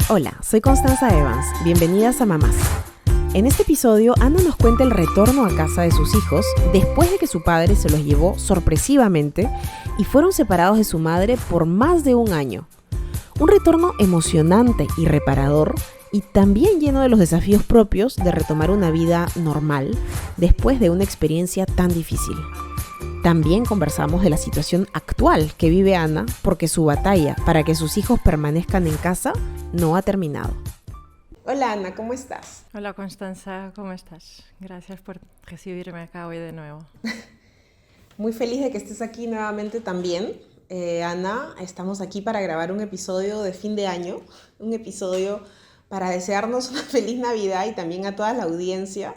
Hola, soy Constanza Evans. Bienvenidas a Mamás. En este episodio, Ana nos cuenta el retorno a casa de sus hijos después de que su padre se los llevó sorpresivamente y fueron separados de su madre por más de un año. Un retorno emocionante y reparador y también lleno de los desafíos propios de retomar una vida normal después de una experiencia tan difícil. También conversamos de la situación actual que vive Ana porque su batalla para que sus hijos permanezcan en casa no ha terminado. Hola Ana, ¿cómo estás? Hola Constanza, ¿cómo estás? Gracias por recibirme acá hoy de nuevo. Muy feliz de que estés aquí nuevamente también. Ana, estamos aquí para grabar un episodio de fin de año, un episodio para desearnos una feliz Navidad y también a toda la audiencia.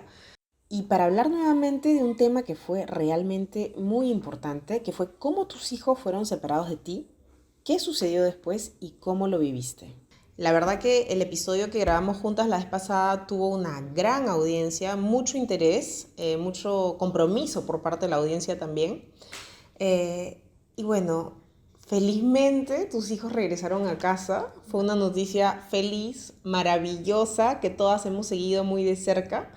Y para hablar nuevamente de un tema que fue realmente muy importante, que fue cómo tus hijos fueron separados de ti, qué sucedió después y cómo lo viviste. La verdad que el episodio que grabamos juntas la vez pasada tuvo una gran audiencia, mucho interés, mucho compromiso por parte de la audiencia también. Y bueno, felizmente tus hijos regresaron a casa. Fue una noticia feliz, maravillosa, que todas hemos seguido muy de cerca.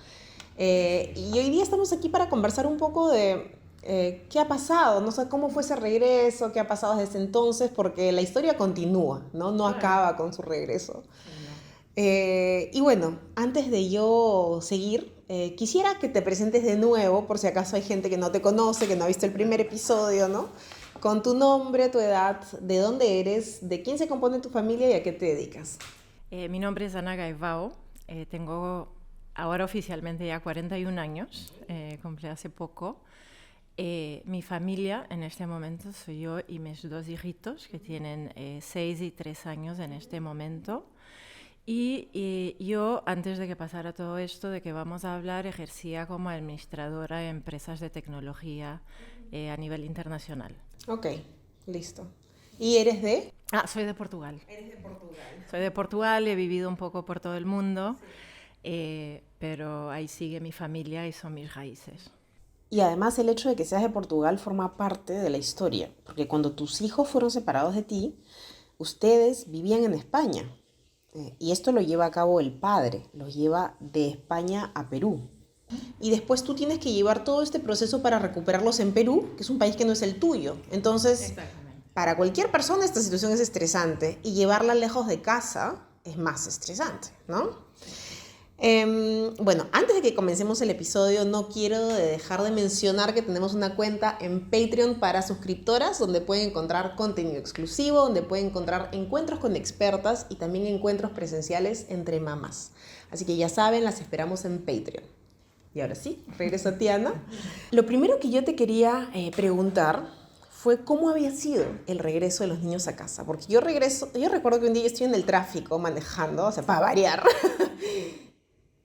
Y hoy día estamos aquí para conversar un poco de qué ha pasado, no sé cómo fue ese regreso, qué ha pasado desde entonces, porque la historia continúa, no Claro. acaba con su regreso. Y bueno, antes de yo seguir, quisiera que te presentes de nuevo, por si acaso hay gente que no te conoce, que no ha visto el primer episodio, ¿no? Con tu nombre, tu edad, de dónde eres, de quién se compone tu familia y a qué te dedicas. Mi nombre es Ana Gaivao, tengo ahora oficialmente ya 41 años, cumplí hace poco. Mi familia en este momento soy yo y mis dos hijitos que tienen 6 y 3 años en este momento. Y yo, antes de que pasara todo esto de que vamos a hablar, ejercía como administradora de empresas de tecnología a nivel internacional. Ok, listo. ¿Y eres de? Soy de Portugal. Eres de Portugal. Soy de Portugal, he vivido un poco por todo el mundo, pero ahí sigue mi familia y son mis raíces. Y además el hecho de que seas de Portugal forma parte de la historia, porque cuando tus hijos fueron separados de ti, ustedes vivían en España. Y esto lo lleva a cabo el padre, los lleva de España a Perú. Y después tú tienes que llevar todo este proceso para recuperarlos en Perú, que es un país que no es el tuyo. Entonces, para cualquier persona esta situación es estresante y llevarla lejos de casa es más estresante, ¿no? Bueno, antes de que comencemos el episodio, no quiero dejar de mencionar que tenemos una cuenta en Patreon para suscriptoras, donde pueden encontrar contenido exclusivo, donde pueden encontrar encuentros con expertas y también encuentros presenciales entre mamás. Así que ya saben, las esperamos en Patreon. Y ahora sí, regreso a ti, Ana. Lo primero que yo te quería preguntar fue cómo había sido el regreso de los niños a casa. Porque yo recuerdo que un día yo estoy en el tráfico manejando, o sea, para variar.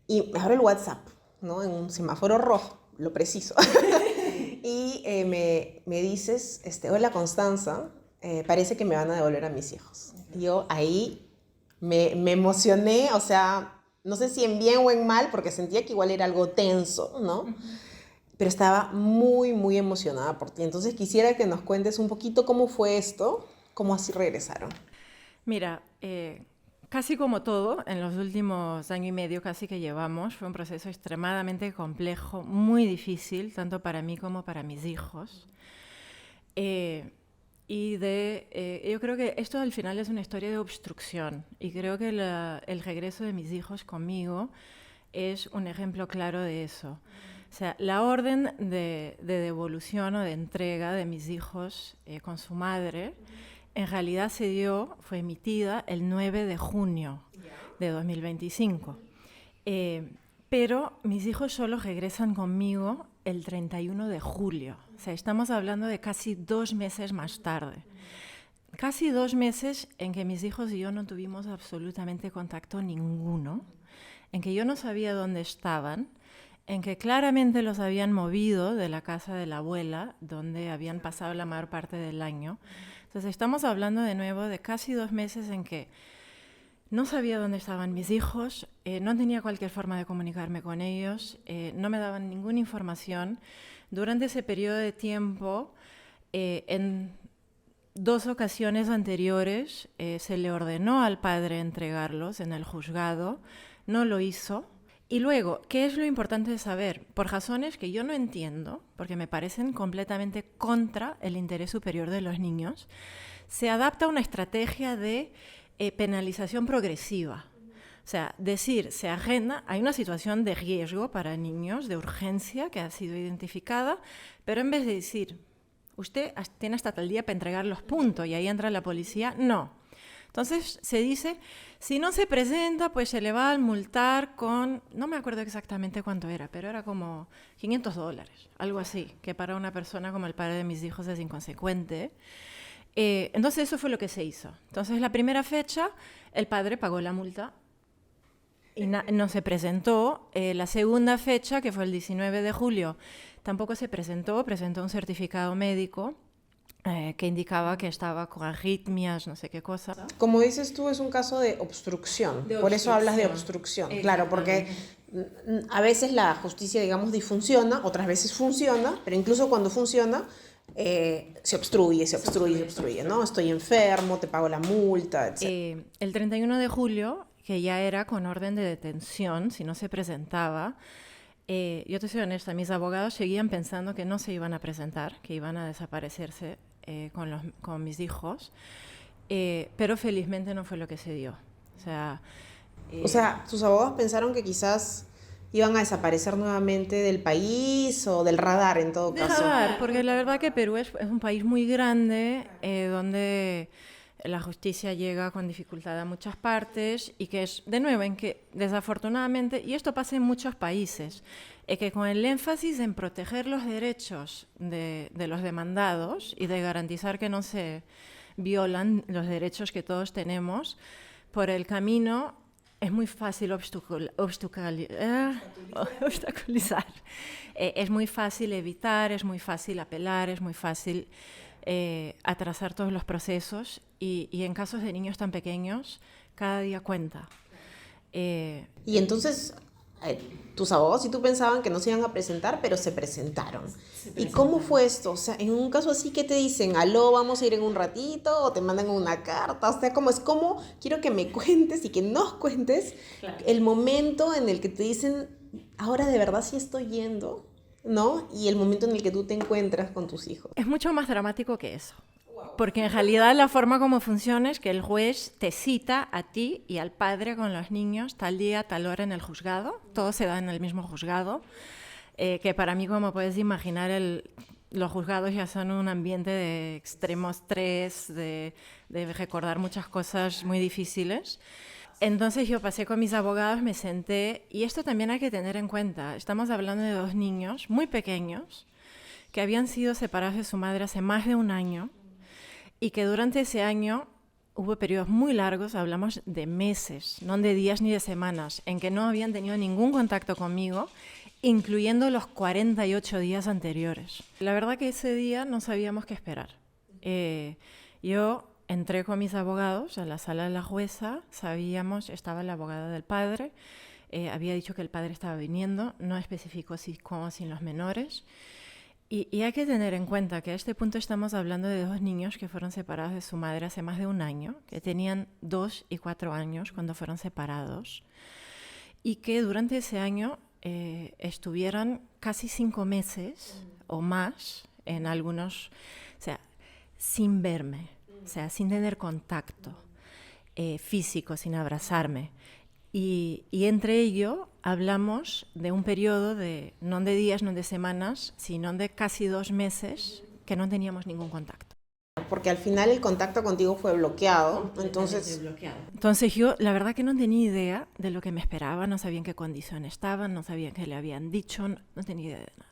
Y me abro el WhatsApp, ¿no? En un semáforo rojo, lo preciso. Y me dices, hola Constanza, parece que me van a devolver a mis hijos. Y yo ahí me emocioné, o sea, no sé si en bien o en mal, porque sentía que igual era algo tenso, ¿no? Pero estaba muy, muy emocionada por ti. Entonces quisiera que nos cuentes un poquito cómo fue esto, cómo así regresaron. Mira, casi como todo, en los últimos año y medio casi que llevamos, fue un proceso extremadamente complejo, muy difícil, tanto para mí como para mis hijos. Yo creo que esto al final es una historia de obstrucción y creo que el regreso de mis hijos conmigo es un ejemplo claro de eso. O sea, la orden de devolución o de entrega de mis hijos con su madre en realidad fue emitida el 9 de junio de 2025. Pero mis hijos solo regresan conmigo el 31 de julio. O sea, estamos hablando de casi 2 meses más tarde. Casi 2 meses en que mis hijos y yo no tuvimos absolutamente contacto ninguno, en que yo no sabía dónde estaban, en que claramente los habían movido de la casa de la abuela, donde habían pasado la mayor parte del año. Entonces estamos hablando de nuevo de casi 2 meses en que no sabía dónde estaban mis hijos, no tenía cualquier forma de comunicarme con ellos, no me daban ninguna información. Durante ese periodo de tiempo, 2 ocasiones anteriores se le ordenó al padre entregarlos en el juzgado, no lo hizo. Y luego, ¿qué es lo importante de saber? Por razones que yo no entiendo, porque me parecen completamente contra el interés superior de los niños, se adapta una estrategia de penalización progresiva. O sea, decir, se agenda, hay una situación de riesgo para niños, de urgencia, que ha sido identificada, pero en vez de decir, usted tiene hasta tal día para entregar los puntos y ahí entra la policía, no. Entonces se dice, si no se presenta, pues se le va a multar con, no me acuerdo exactamente cuánto era, pero era como $500, algo así, que para una persona como el padre de mis hijos es inconsecuente. Entonces eso fue lo que se hizo. Entonces la primera fecha, el padre pagó la multa y no se presentó. La segunda fecha, que fue el 19 de julio, tampoco se presentó un certificado médico que indicaba que estaba con arritmias, no sé qué cosa. Como dices tú, es un caso de obstrucción. Por eso hablas de obstrucción. Claro, porque a veces la justicia, digamos, disfunciona, otras veces funciona, pero incluso cuando funciona, se obstruye, ¿no? Estoy enfermo, te pago la multa, etc. El 31 de julio, que ya era con orden de detención, si no se presentaba, yo te soy honesta, mis abogados seguían pensando que no se iban a presentar, que iban a desaparecerse con mis hijos, pero felizmente no fue lo que se dio. O sea, tus abogados pensaron que quizás iban a desaparecer nuevamente del país o del radar en todo caso. Radar, porque la verdad que Perú es un país muy grande, donde la justicia llega con dificultad a muchas partes y que es, de nuevo, en que desafortunadamente, y esto pasa en muchos países, es que con el énfasis en proteger los derechos de los demandados y de garantizar que no se violan los derechos que todos tenemos, por el camino es muy fácil obstaculizar. Es muy fácil evitar, es muy fácil apelar, es muy fácil atrasar todos los procesos y en casos de niños tan pequeños, cada día cuenta. Y entonces, tus abogados y tú pensaban que no se iban a presentar, pero se presentaron. ¿Y cómo fue esto? O sea, en un caso así, ¿qué te dicen? ¿Aló, vamos a ir en un ratito? ¿O te mandan una carta? O sea, ¿cómo? Quiero que me cuentes y que nos cuentes el momento en el que te dicen, ahora de verdad sí estoy yendo, ¿no? Y el momento en el que tú te encuentras con tus hijos. Es mucho más dramático que eso. Porque en realidad la forma como funciona es que el juez te cita a ti y al padre con los niños tal día, tal hora en el juzgado. Todo se da en el mismo juzgado, que para mí, como puedes imaginar, los juzgados ya son un ambiente de extremo estrés, de recordar muchas cosas muy difíciles. Entonces yo pasé con mis abogados, me senté, y esto también hay que tener en cuenta. Estamos hablando de 2 niños muy pequeños que habían sido separados de su madre hace más de un año y que durante ese año hubo periodos muy largos, hablamos de meses, no de días ni de semanas, en que no habían tenido ningún contacto conmigo, incluyendo los 48 días anteriores. La verdad que ese día no sabíamos qué esperar. Yo entré con mis abogados a la sala de la jueza, estaba la abogada del padre, había dicho que el padre estaba viniendo, no especificó si con o sin los menores. Y hay que tener en cuenta que a este punto estamos hablando de 2 niños que fueron separados de su madre hace más de un año, que tenían 2 y 4 años cuando fueron separados, y que durante ese año estuvieron casi 5 meses o más, en algunos, o sea, sin verme, o sea, sin tener contacto físico, sin abrazarme. Y entre ello hablamos de un periodo no de días, no de semanas, sino de casi 2 meses que no teníamos ningún contacto. Porque al final el contacto contigo fue bloqueado, Entonces yo la verdad que no tenía idea de lo que me esperaba, no sabía en qué condición estaban, no sabía qué le habían dicho, no tenía idea de nada.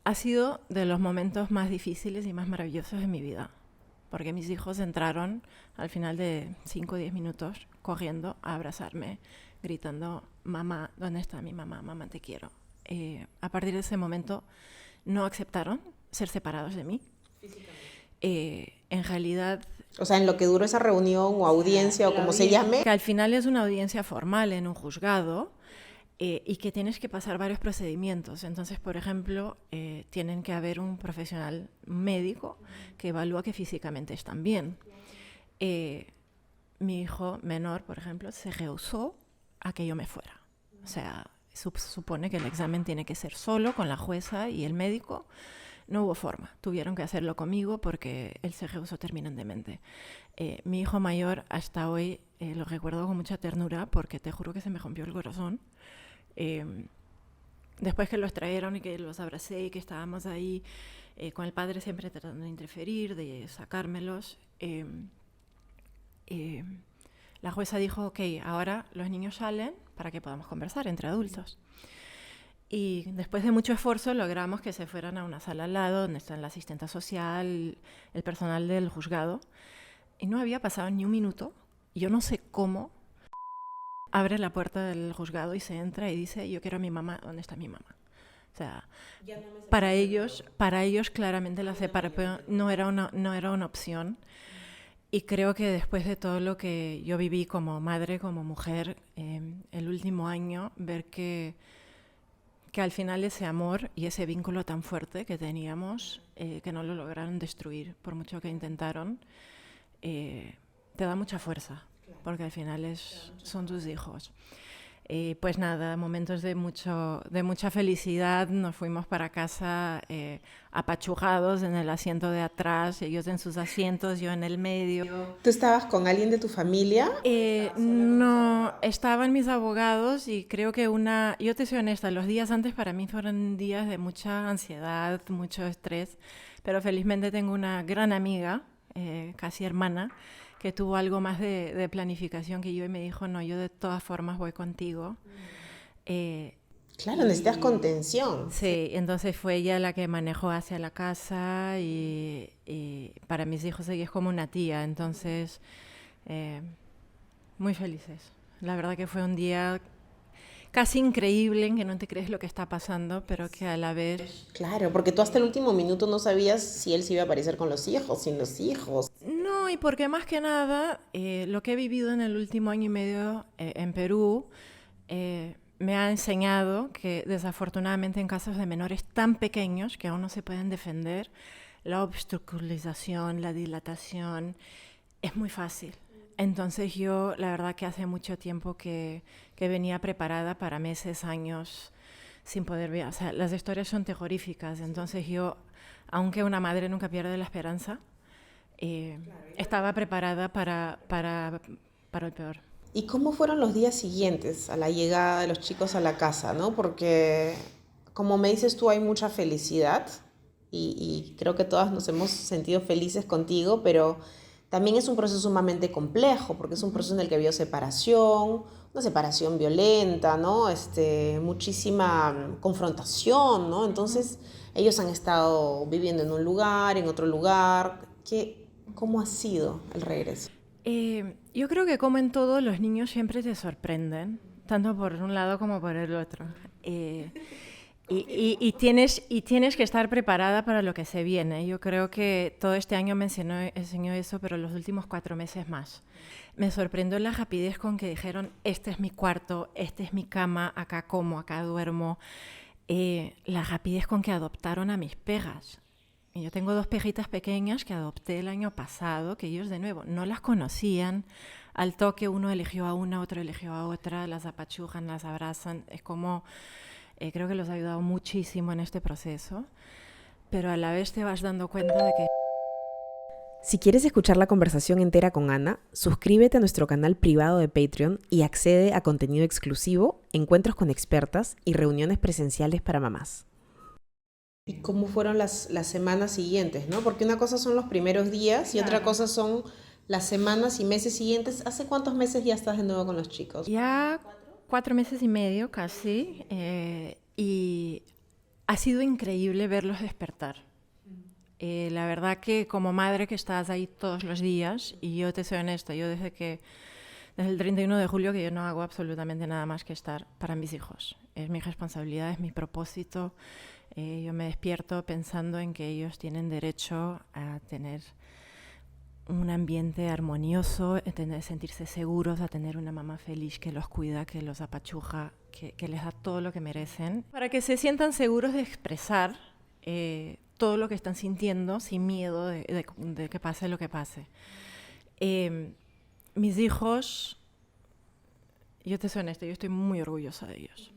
Ha sido de los momentos más difíciles y más maravillosos de mi vida, porque mis hijos entraron al final de 5 o 10 minutos corriendo a abrazarme, gritando, mamá, ¿dónde está mi mamá? Mamá, te quiero. A partir de ese momento no aceptaron ser separados de mí. En realidad... O sea, en lo que duró esa reunión o audiencia o como se llame. Que al final es una audiencia formal en un juzgado. y que tienes que pasar varios procedimientos. Entonces, por ejemplo, tienen que haber un profesional médico que evalúa que físicamente están bien. Mi hijo menor, por ejemplo, se rehusó a que yo me fuera. O sea, supone que el examen tiene que ser solo con la jueza y el médico. No hubo forma. Tuvieron que hacerlo conmigo porque él se rehusó terminantemente. Mi hijo mayor, hasta hoy, lo recuerdo con mucha ternura porque te juro que se me rompió el corazón. Después que los trajeron y que los abracé y que estábamos ahí con el padre siempre tratando de interferir, de sacármelos, la jueza dijo, ok, ahora los niños salen para que podamos conversar entre adultos. Y después de mucho esfuerzo logramos que se fueran a una sala al lado donde está la asistenta social, el personal del juzgado. Y no había pasado ni un minuto. Yo no sé cómo abre la puerta del juzgado y se entra y dice, yo quiero a mi mamá, ¿dónde está mi mamá? O sea, para ellos claramente la separación no era una opción. Y creo que después de todo lo que yo viví como madre, como mujer, el último año, ver que al final ese amor y ese vínculo tan fuerte que teníamos, que no lo lograron destruir por mucho que intentaron, te da mucha fuerza, porque al final son tus hijos. Pues nada, momentos de mucha felicidad. Nos fuimos para casa apachujados en el asiento de atrás, ellos en sus asientos, yo en el medio. ¿Tú estabas con alguien de tu familia? No, estaban mis abogados y creo que yo te soy honesta, los días antes para mí fueron días de mucha ansiedad, mucho estrés, pero felizmente tengo una gran amiga, casi hermana, que tuvo algo más de planificación que yo y me dijo, no, yo de todas formas voy contigo. Claro, necesitas contención. Sí, entonces fue ella la que manejó hacia la casa y para mis hijos ella es como una tía, entonces muy felices. La verdad que fue un día casi increíble en que no te crees lo que está pasando, pero que a la vez... Claro, porque tú hasta el último minuto no sabías si él se iba a aparecer con los hijos, sin los hijos. No, y porque más que nada, lo que he vivido en el último año y medio en Perú me ha enseñado que desafortunadamente en casos de menores tan pequeños que aún no se pueden defender, la obstaculización, la dilatación, es muy fácil. Entonces yo, la verdad que hace mucho tiempo que venía preparada para meses, años, sin poder ver. O sea, las historias son terroríficas. Entonces yo, aunque una madre nunca pierde la esperanza, estaba preparada para el peor. ¿Y cómo fueron los días siguientes a la llegada de los chicos a la casa, ¿no? Porque, como me dices tú, hay mucha felicidad y creo que todas nos hemos sentido felices contigo, pero también es un proceso sumamente complejo, porque es un proceso en el que ha habido separación, una separación violenta, ¿no? Muchísima confrontación, ¿no? Entonces, ellos han estado viviendo en un lugar, en otro lugar. ¿Cómo ha sido el regreso? Yo creo que como en todo, los niños siempre te sorprenden, tanto por un lado como por el otro. Y tienes que estar preparada para lo que se viene. Yo creo que todo este año me enseñó eso, pero los últimos 4 meses más. Me sorprendió la rapidez con que dijeron, este es mi cuarto, este es mi cama, acá como, acá duermo. La rapidez con que adoptaron a mis perras. Y yo tengo 2 perritas pequeñas que adopté el año pasado, que ellos de nuevo no las conocían. Al toque uno eligió a una, otro eligió a otra, las apachujan, las abrazan. Es como... creo que los ha ayudado muchísimo en este proceso, pero a la vez te vas dando cuenta de que... Si quieres escuchar la conversación entera con Ana, suscríbete a nuestro canal privado de Patreon y accede a contenido exclusivo, encuentros con expertas y reuniones presenciales para mamás. ¿Y cómo fueron las semanas siguientes, no? Porque una cosa son los primeros días y otra cosa son las semanas y meses siguientes. ¿Hace cuántos meses ya estás de nuevo con los chicos? Ya 4 meses y medio casi, y ha sido increíble verlos despertar. La verdad que como madre que estás ahí todos los días, y yo te soy honesta, yo desde el 31 de julio que yo no hago absolutamente nada más que estar para mis hijos. Es mi responsabilidad, es mi propósito. Yo me despierto pensando en que ellos tienen derecho a tener un ambiente armonioso, sentirse seguros, a tener una mamá feliz que los cuida, que los apachuja, que les da todo lo que merecen, para que se sientan seguros de expresar todo lo que están sintiendo sin miedo de que pase lo que pase. Mis hijos, yo te soy honesta, yo estoy muy orgullosa de ellos,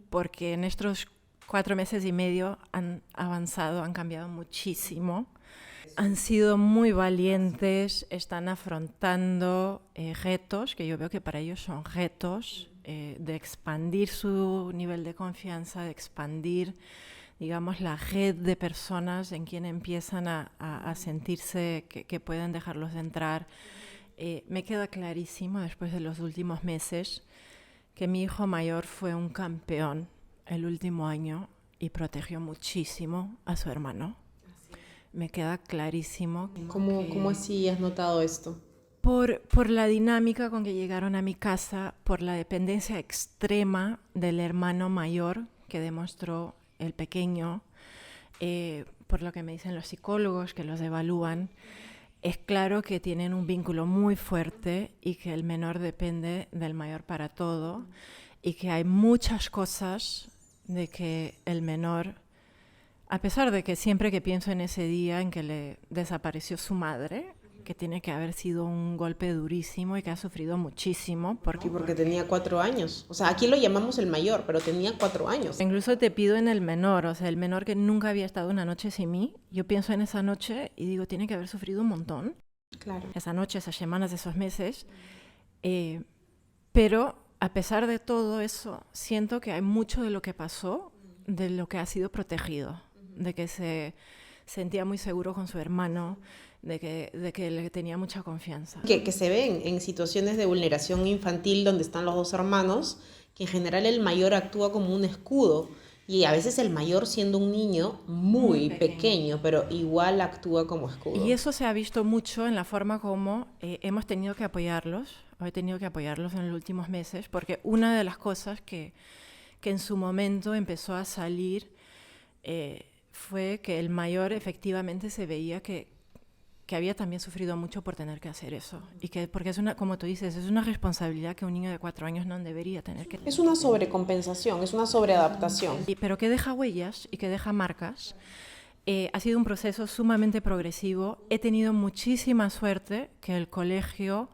porque en estos 4 meses y medio han avanzado, han cambiado muchísimo. Han sido muy valientes, están afrontando retos, que yo veo que para ellos son retos, de expandir su nivel de confianza, de expandir, digamos, la red de personas en quien empiezan a sentirse que pueden dejarlos entrar. Me queda clarísimo, después de los últimos meses, que mi hijo mayor fue un campeón el último año y protegió muchísimo a su hermano. Me queda clarísimo. ¿Cómo así has notado esto? Por la dinámica con que llegaron a mi casa, por la dependencia extrema del hermano mayor que demostró el pequeño, por lo que me dicen los psicólogos que los evalúan. Es claro que tienen un vínculo muy fuerte y que el menor depende del mayor para todo y que hay muchas cosas de que el menor, a pesar de que siempre que pienso en ese día en que le desapareció su madre, que tiene que haber sido un golpe durísimo y que ha sufrido muchísimo. Porque tenía 4 años. O sea, aquí lo llamamos el mayor, pero tenía 4 años. Incluso te pido en el menor, o sea, el menor que nunca había estado una noche sin mí. Yo pienso en esa noche y digo, tiene que haber sufrido un montón. Claro. Esa noche, esas semanas, esos meses. Pero a pesar de todo eso, siento que hay mucho de lo que pasó, de lo que ha sido protegido. De que se sentía muy seguro con su hermano, de que le tenía mucha confianza. Que se ven en situaciones de vulneración infantil donde están los 2 hermanos, que en general el mayor actúa como un escudo y a veces el mayor, siendo un niño muy pequeño, pero igual actúa como escudo. Y eso se ha visto mucho en la forma como hemos tenido que apoyarlos, o he tenido que apoyarlos en los últimos meses, porque una de las cosas que en su momento empezó a salir fue que el mayor efectivamente se veía que había también sufrido mucho por tener que hacer eso. Y que, porque es una, como tú dices, es una responsabilidad que un niño de 4 años no debería tener que tener. Es una sobrecompensación, es una sobreadaptación. Pero que deja huellas y que deja marcas. Ha sido un proceso sumamente progresivo. He tenido muchísima suerte que el colegio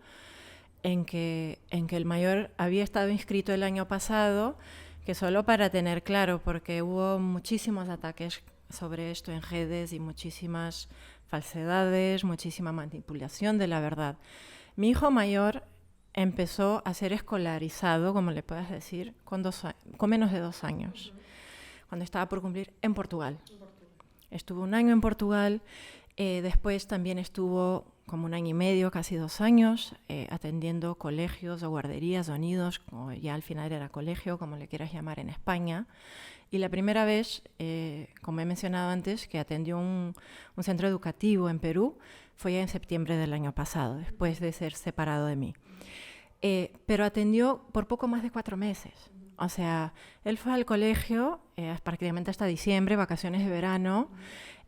en que el mayor había estado inscrito el año pasado, que solo para tener claro, porque hubo muchísimos ataques sobre esto en redes y muchísimas falsedades, muchísima manipulación de la verdad. Mi hijo mayor empezó a ser escolarizado, como le puedas decir, con menos de 2 años, cuando estaba por cumplir en Portugal. Estuvo 1 año en Portugal, después también estuvo como 1 año y medio, casi 2 años, atendiendo colegios o guarderías o nidos, o ya al final era colegio, como le quieras llamar en España. Y la primera vez, como he mencionado antes, que atendió un centro educativo en Perú, fue ya en septiembre del año pasado, después de ser separado de mí. Pero atendió por poco más de 4 meses. O sea, él fue al colegio prácticamente hasta diciembre, vacaciones de verano.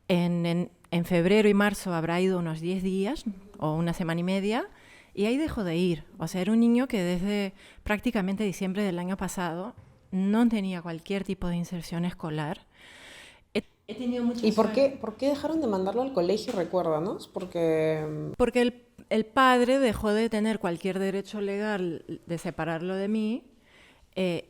En febrero y marzo habrá ido unos 10 días o 1 semana y media, y ahí dejó de ir. O sea, era un niño que desde prácticamente diciembre del año pasado no tenía cualquier tipo de inserción escolar. He tenido mucha ¿Y por qué dejaron de mandarlo al colegio? Recuérdanos, porque el padre dejó de tener cualquier derecho legal de separarlo de mí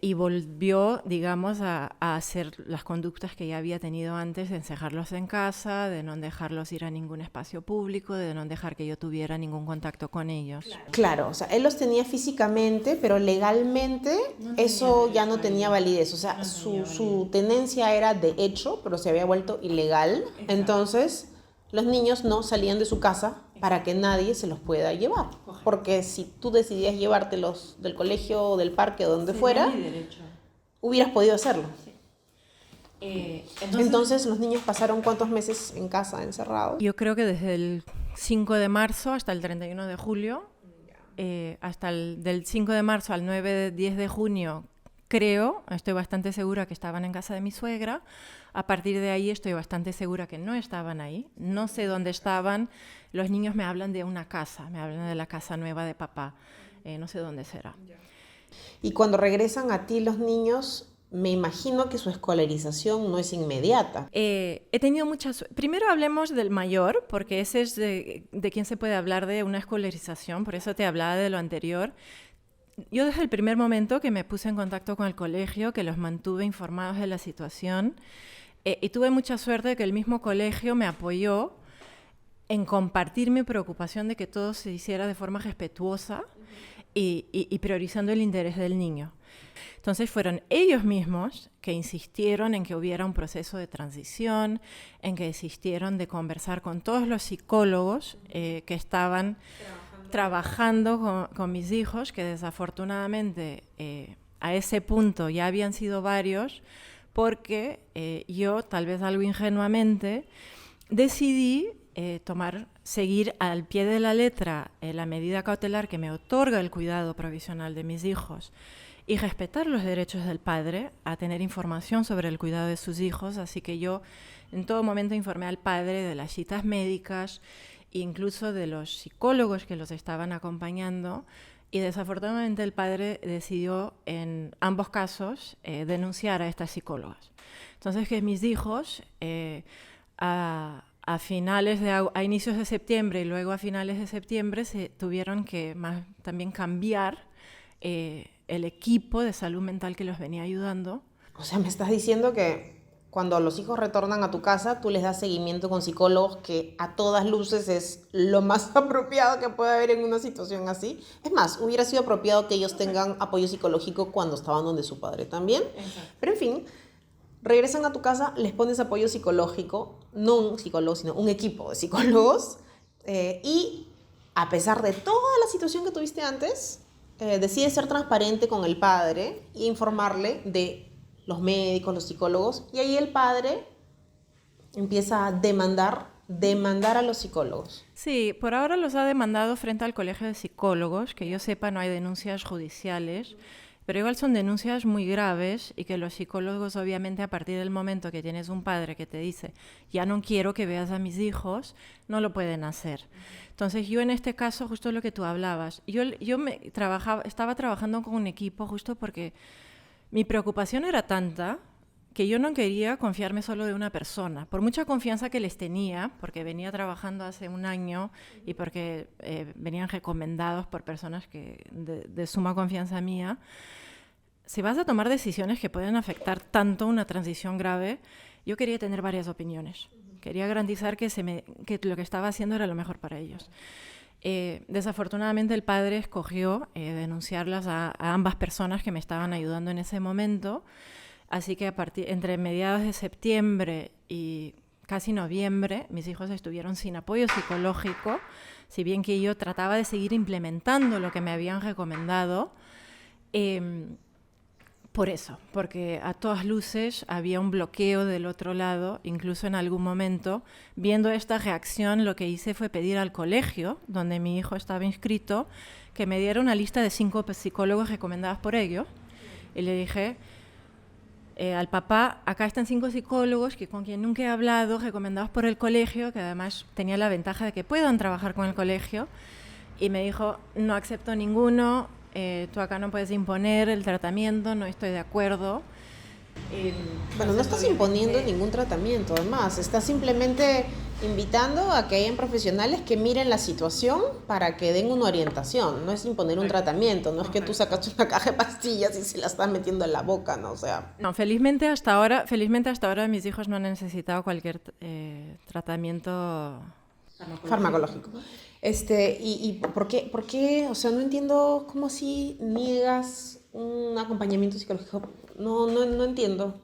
y volvió, digamos, a hacer las conductas que ya había tenido antes, de encerrarlos en casa, de no dejarlos ir a ningún espacio público, de no dejar que yo tuviera ningún contacto con ellos. Claro, o sea, él los tenía físicamente, pero legalmente eso ya no tenía validez. O sea, su tenencia era de hecho, pero se había vuelto ilegal. Exacto. Entonces, los niños no salían de su casa para que nadie se los pueda llevar. Porque si tú decidías llevártelos del colegio o del parque o donde fuera, hubieras podido hacerlo. Sí. Entonces, los niños pasaron ¿cuántos meses en casa encerrados? Yo creo que desde el 5 de marzo hasta el 31 de julio, del 5 de marzo al 10 de junio, estoy bastante segura que estaban en casa de mi suegra. A partir de ahí estoy bastante segura que no estaban ahí. No sé dónde estaban. Los niños me hablan de una casa, me hablan de la casa nueva de papá. No sé dónde será. Y cuando regresan a ti los niños, me imagino que su escolarización no es inmediata. He tenido muchas... Primero hablemos del mayor, porque ese es de quien se puede hablar de una escolarización, por eso te hablaba de lo anterior. Yo desde el primer momento que me puse en contacto con el colegio, que los mantuve informados de la situación, y tuve mucha suerte de que el mismo colegio me apoyó en compartir mi preocupación de que todo se hiciera de forma respetuosa y priorizando el interés del niño. Entonces fueron ellos mismos que insistieron en que hubiera un proceso de transición, en que insistieron de conversar con todos los psicólogos que estaban trabajando con mis hijos, que desafortunadamente a ese punto ya habían sido varios, porque yo, tal vez algo ingenuamente, decidí seguir al pie de la letra la medida cautelar que me otorga el cuidado provisional de mis hijos y respetar los derechos del padre a tener información sobre el cuidado de sus hijos. Así que yo en todo momento informé al padre de las citas médicas, incluso de los psicólogos que los estaban acompañando, y desafortunadamente el padre decidió en ambos casos denunciar a estas psicólogas. Entonces que mis hijos a inicios de septiembre y luego a finales de septiembre se tuvieron que también cambiar el equipo de salud mental que los venía ayudando. O sea, me estás diciendo que cuando los hijos retornan a tu casa, tú les das seguimiento con psicólogos, que a todas luces es lo más apropiado que puede haber en una situación así. Es más, hubiera sido apropiado que ellos tengan apoyo psicológico cuando estaban donde su padre también. Exacto. Pero en fin, regresan a tu casa, les pones apoyo psicológico, no un psicólogo, sino un equipo de psicólogos, y a pesar de toda la situación que tuviste antes, decides ser transparente con el padre e informarle de los médicos, los psicólogos, y ahí el padre empieza a demandar a los psicólogos. Sí, por ahora los ha demandado frente al Colegio de Psicólogos. Que yo sepa, no hay denuncias judiciales, pero igual son denuncias muy graves, y que los psicólogos, obviamente, a partir del momento que tienes un padre que te dice ya no quiero que veas a mis hijos, no lo pueden hacer. Entonces yo en este caso, justo lo que tú hablabas, yo estaba trabajando con un equipo justo porque mi preocupación era tanta que yo no quería confiarme solo de una persona. Por mucha confianza que les tenía, porque venía trabajando hace un año y porque venían recomendados por personas de suma confianza mía, si vas a tomar decisiones que pueden afectar tanto una transición grave, yo quería tener varias opiniones. Quería garantizar que lo que estaba haciendo era lo mejor para ellos. Desafortunadamente el padre escogió denunciarlas a ambas personas que me estaban ayudando en ese momento, así que entre mediados de septiembre y casi noviembre mis hijos estuvieron sin apoyo psicológico, si bien que yo trataba de seguir implementando lo que me habían recomendado, por eso, porque a todas luces había un bloqueo del otro lado. Incluso en algún momento, viendo esta reacción, lo que hice fue pedir al colegio donde mi hijo estaba inscrito que me diera una lista de 5 psicólogos recomendados por ellos. Y le dije al papá, acá están 5 psicólogos con quien nunca he hablado, recomendados por el colegio, que además tenía la ventaja de que puedan trabajar con el colegio. Y me dijo, no acepto ninguno. Tú acá no puedes imponer el tratamiento, no estoy de acuerdo. Bueno, no estás imponiendo ningún tratamiento, además, estás simplemente invitando a que hayan profesionales que miren la situación para que den una orientación. No es imponer un tratamiento, no es que tú sacaste una caja de pastillas y se la estás metiendo en la boca, ¿no? O sea... No, felizmente hasta ahora mis hijos no han necesitado cualquier tratamiento farmacológico. ¿Y por qué? O sea, no entiendo cómo así niegas un acompañamiento psicológico. No entiendo.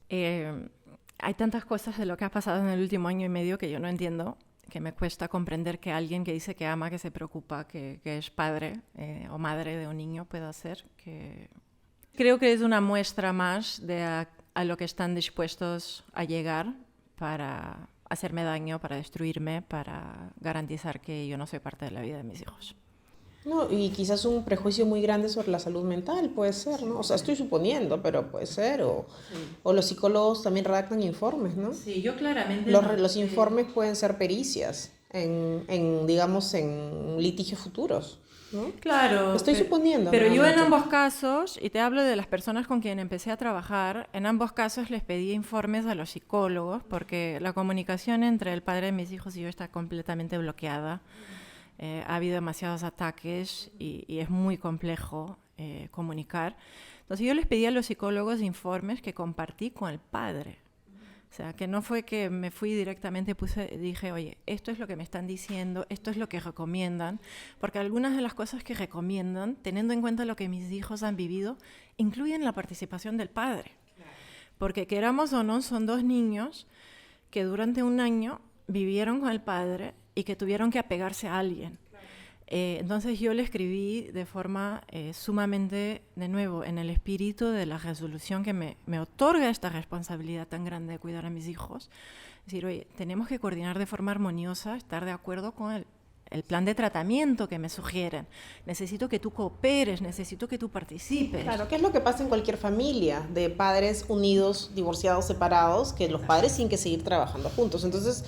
Hay tantas cosas de lo que ha pasado en el último año y medio que yo no entiendo, que me cuesta comprender que alguien que dice que ama, que se preocupa, que es padre o madre de un niño pueda hacer. Creo que es una muestra más de a lo que están dispuestos a llegar para hacerme daño, para destruirme, para garantizar que yo no soy parte de la vida de mis hijos. No, y quizás un prejuicio muy grande sobre la salud mental, puede ser, ¿no? O sea, estoy suponiendo, pero puede ser. O los psicólogos también redactan informes, ¿no? Sí, yo claramente Los informes pueden ser pericias digamos, en litigios futuros, ¿no? Claro, Estoy suponiendo pero yo en nuevamente. ambos casos, y te hablo de las personas con quien empecé a trabajar, en ambos casos les pedí informes a los psicólogos porque la comunicación entre el padre de mis hijos y yo está completamente bloqueada. Ha habido demasiados ataques y es muy complejo comunicar. Entonces yo les pedí a los psicólogos informes que compartí con el padre. O sea, que no fue que me fui directamente, dije, oye, esto es lo que me están diciendo, esto es lo que recomiendan, porque algunas de las cosas que recomiendan, teniendo en cuenta lo que mis hijos han vivido, incluyen la participación del padre. Porque queramos o no, son dos niños que durante un año vivieron con el padre y que tuvieron que apegarse a alguien. Entonces yo le escribí de forma sumamente, de nuevo, en el espíritu de la resolución que me otorga esta responsabilidad tan grande de cuidar a mis hijos. Es decir, oye, tenemos que coordinar de forma armoniosa, estar de acuerdo con el plan de tratamiento que me sugieren. Necesito que tú cooperes, necesito que tú participes. Claro, ¿qué es lo que pasa en cualquier familia de padres unidos, divorciados, separados, que los padres tienen que seguir trabajando juntos? Entonces,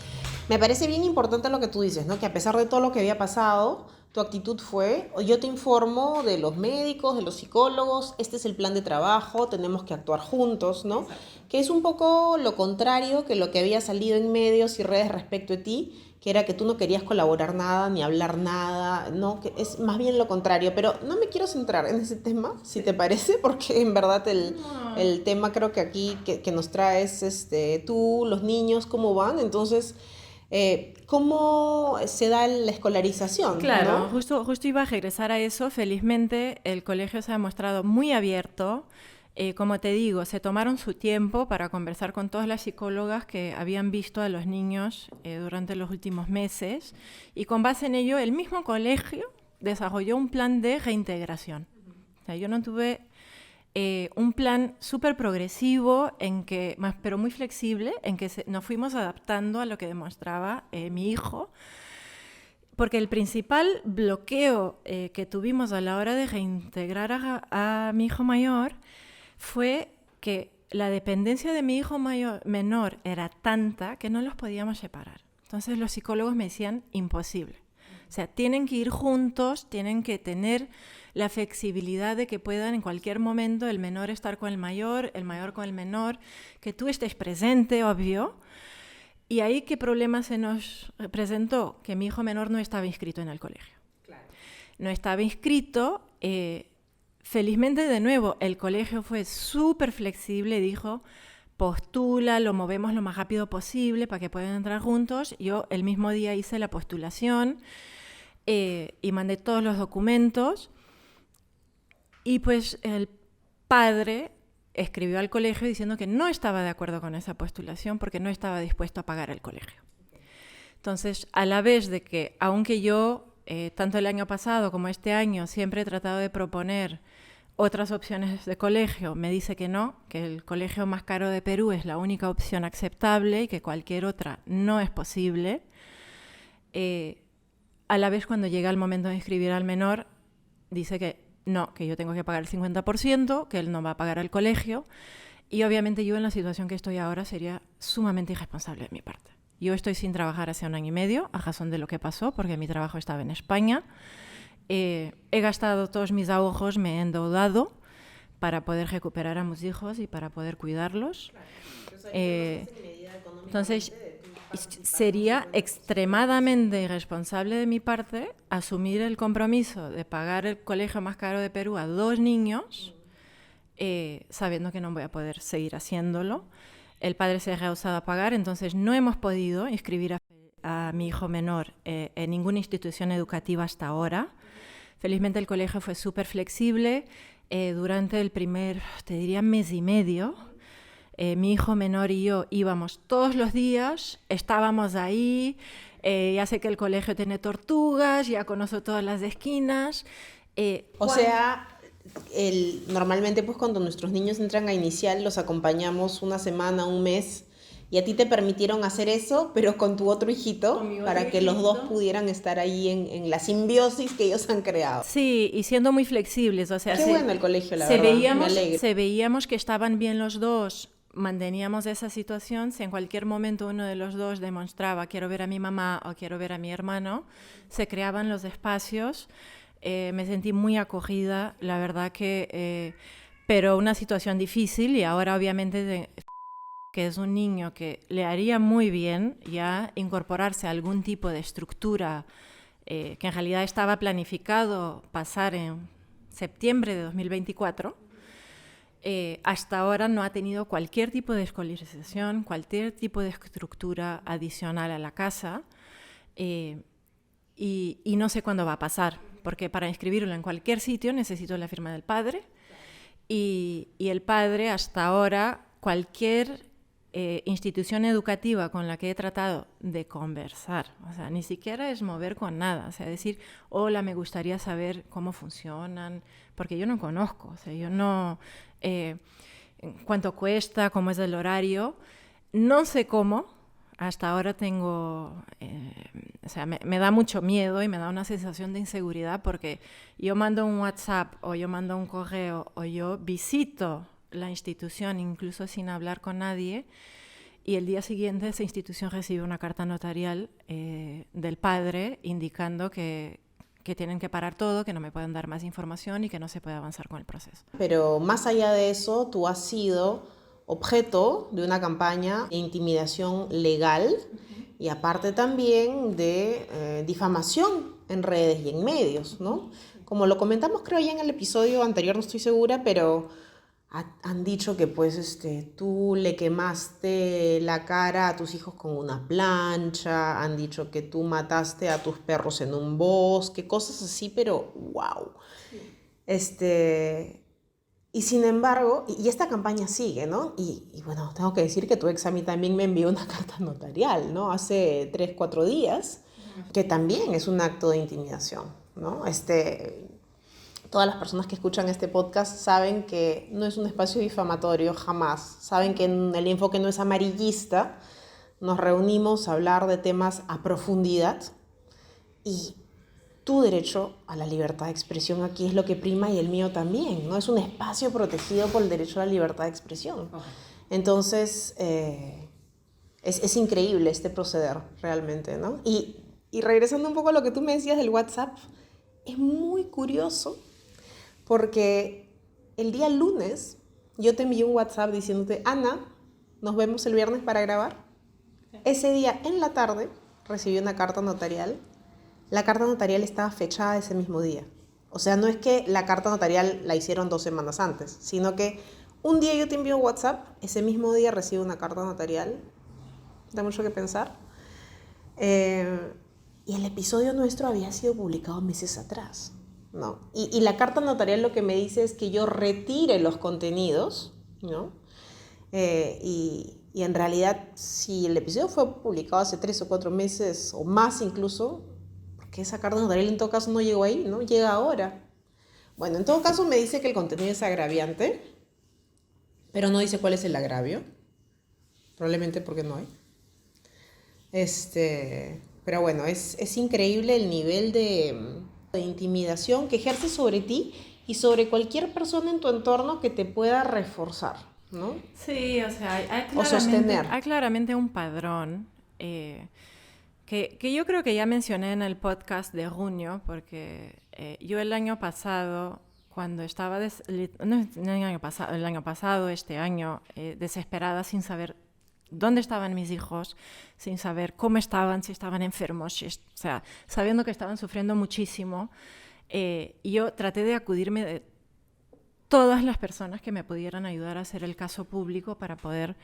me parece bien importante lo que tú dices, ¿no? Que a pesar de todo lo que había pasado, tu actitud fue, yo te informo de los médicos, de los psicólogos, este es el plan de trabajo, tenemos que actuar juntos, ¿no? Que es un poco lo contrario que lo que había salido en medios y redes respecto de ti, que era que tú no querías colaborar nada, ni hablar nada, ¿no? Que es más bien lo contrario, pero no me quiero centrar en ese tema, si te parece, porque en verdad el tema creo que aquí que nos traes, tú, los niños, cómo van, entonces... ¿cómo se da la escolarización? Claro, ¿no? justo iba a regresar a eso. Felizmente el colegio se ha mostrado muy abierto. Como te digo, se tomaron su tiempo para conversar con todas las psicólogas que habían visto a los niños durante los últimos meses y con base en ello el mismo colegio desarrolló un plan de reintegración. O sea, yo no tuve un plan súper progresivo, pero muy flexible, en que nos fuimos adaptando a lo que demostraba mi hijo, porque el principal bloqueo que tuvimos a la hora de reintegrar a mi hijo mayor fue que la dependencia de mi hijo menor era tanta que no los podíamos separar. Entonces los psicólogos me decían imposible. O sea, tienen que ir juntos, tienen que tener la flexibilidad de que puedan en cualquier momento el menor estar con el mayor con el menor, que tú estés presente, obvio. Y ahí, ¿qué problema se nos presentó? Que mi hijo menor no estaba inscrito en el colegio. Claro. No estaba inscrito. Felizmente, de nuevo, el colegio fue súper flexible, dijo, postula, lo movemos lo más rápido posible para que puedan entrar juntos. Yo el mismo día hice la postulación y mandé todos los documentos. Y pues el padre escribió al colegio diciendo que no estaba de acuerdo con esa postulación porque no estaba dispuesto a pagar el colegio. Entonces, a la vez de que, aunque yo, tanto el año pasado como este año, siempre he tratado de proponer otras opciones de colegio, me dice que no, que el colegio más caro de Perú es la única opción aceptable y que cualquier otra no es posible. A la vez, cuando llega el momento de inscribir al menor, dice que no, que yo tengo que pagar el 50%, que él no va a pagar el colegio. Y obviamente yo en la situación que estoy ahora sería sumamente irresponsable de mi parte. Yo estoy sin trabajar hace 1 año y medio, a razón de lo que pasó, porque mi trabajo estaba en España. He gastado todos mis ahorros, me he endeudado para poder recuperar a mis hijos y para poder cuidarlos. Entonces, sería extremadamente irresponsable de mi parte asumir el compromiso de pagar el colegio más caro de Perú a 2 niños, sabiendo que no voy a poder seguir haciéndolo. El padre se ha rehusado a pagar, entonces no hemos podido inscribir a mi hijo menor en ninguna institución educativa hasta ahora. Felizmente el colegio fue súper flexible. Durante el primer, te diría, mes y medio, mi hijo menor y yo íbamos todos los días, estábamos ahí, ya sé que el colegio tiene tortugas, ya conozco todas las esquinas. Normalmente pues cuando nuestros niños entran a inicial los acompañamos 1 semana, 1 mes, Y a ti te permitieron hacer eso, pero con tu otro hijito, para que los dos pudieran estar ahí en la simbiosis que ellos han creado. Sí, y siendo muy flexibles, o sea, Qué bueno el colegio, la verdad, me alegro. veíamos que estaban bien los dos, manteníamos esa situación. Si en cualquier momento uno de los dos demostraba quiero ver a mi mamá o quiero ver a mi hermano, se creaban los espacios. Me sentí muy acogida, la verdad que... pero una situación difícil, y ahora obviamente que es un niño que le haría muy bien ya incorporarse a algún tipo de estructura que en realidad estaba planificado pasar en septiembre de 2024, hasta ahora no ha tenido cualquier tipo de escolarización, cualquier tipo de estructura adicional a la casa, y no sé cuándo va a pasar, porque para inscribirlo en cualquier sitio necesito la firma del padre, y el padre hasta ahora, cualquier institución educativa con la que he tratado de conversar, o sea, ni siquiera es mover con nada, o sea, decir, hola, me gustaría saber cómo funcionan, porque yo no conozco, o sea, yo no, cuánto cuesta, cómo es el horario, no sé cómo, hasta ahora tengo, o sea, me da mucho miedo y me da una sensación de inseguridad, porque yo mando un WhatsApp o yo mando un correo o yo visito la institución incluso sin hablar con nadie, y el día siguiente esa institución recibe una carta notarial del padre indicando que tienen que parar todo, que no me pueden dar más información y que no se puede avanzar con el proceso. Pero más allá de eso, tú has sido objeto de una campaña de intimidación legal y aparte también de difamación en redes y en medios, ¿no? Como lo comentamos creo ya en el episodio anterior, no estoy segura, pero han dicho que pues tú le quemaste la cara a tus hijos con una plancha, han dicho que tú mataste a tus perros en un bosque, cosas así, pero wow. Y sin embargo, y esta campaña sigue, ¿no? Y bueno, tengo que decir que tu ex a mí también me envió una carta notarial, ¿no? Hace 3, 4 días, que también es un acto de intimidación, ¿no? Todas las personas que escuchan este podcast saben que no es un espacio difamatorio, jamás. Saben que el enfoque no es amarillista. Nos reunimos a hablar de temas a profundidad y tu derecho a la libertad de expresión aquí es lo que prima, y el mío también, ¿no? Es un espacio protegido por el derecho a la libertad de expresión. Entonces, es increíble este proceder realmente, ¿no? Y regresando un poco a lo que tú me decías del WhatsApp, es muy curioso porque el día lunes yo te envié un WhatsApp diciéndote, Ana, nos vemos el viernes para grabar. Ese día en la tarde recibí una carta notarial. La carta notarial estaba fechada ese mismo día. O sea, no es que la carta notarial la hicieron 2 semanas antes, sino que un día yo te envío un WhatsApp, ese mismo día recibo una carta notarial. Da mucho que pensar. Y el episodio nuestro había sido publicado meses atrás, ¿no? Y la carta notarial lo que me dice es que yo retire los contenidos, ¿no? Y en realidad, si el episodio fue publicado hace 3 o 4 meses o más incluso, porque esa carta notarial en todo caso no llegó ahí, ¿no? Llega ahora. Bueno, en todo caso me dice que el contenido es agraviante, pero no dice cuál es el agravio. Probablemente porque no hay. Pero bueno, es increíble el nivel de intimidación que ejerce sobre ti y sobre cualquier persona en tu entorno que te pueda reforzar, ¿no? Sí, o sea, O sostener. hay claramente un padrón que yo creo que ya mencioné en el podcast de junio, porque yo el año pasado, cuando estaba, el año pasado, este año, desesperada sin saber dónde estaban mis hijos, sin saber cómo estaban, si estaban enfermos, o sea, sabiendo que estaban sufriendo muchísimo, yo traté de acudirme de todas las personas que me pudieran ayudar a hacer el caso público para poder...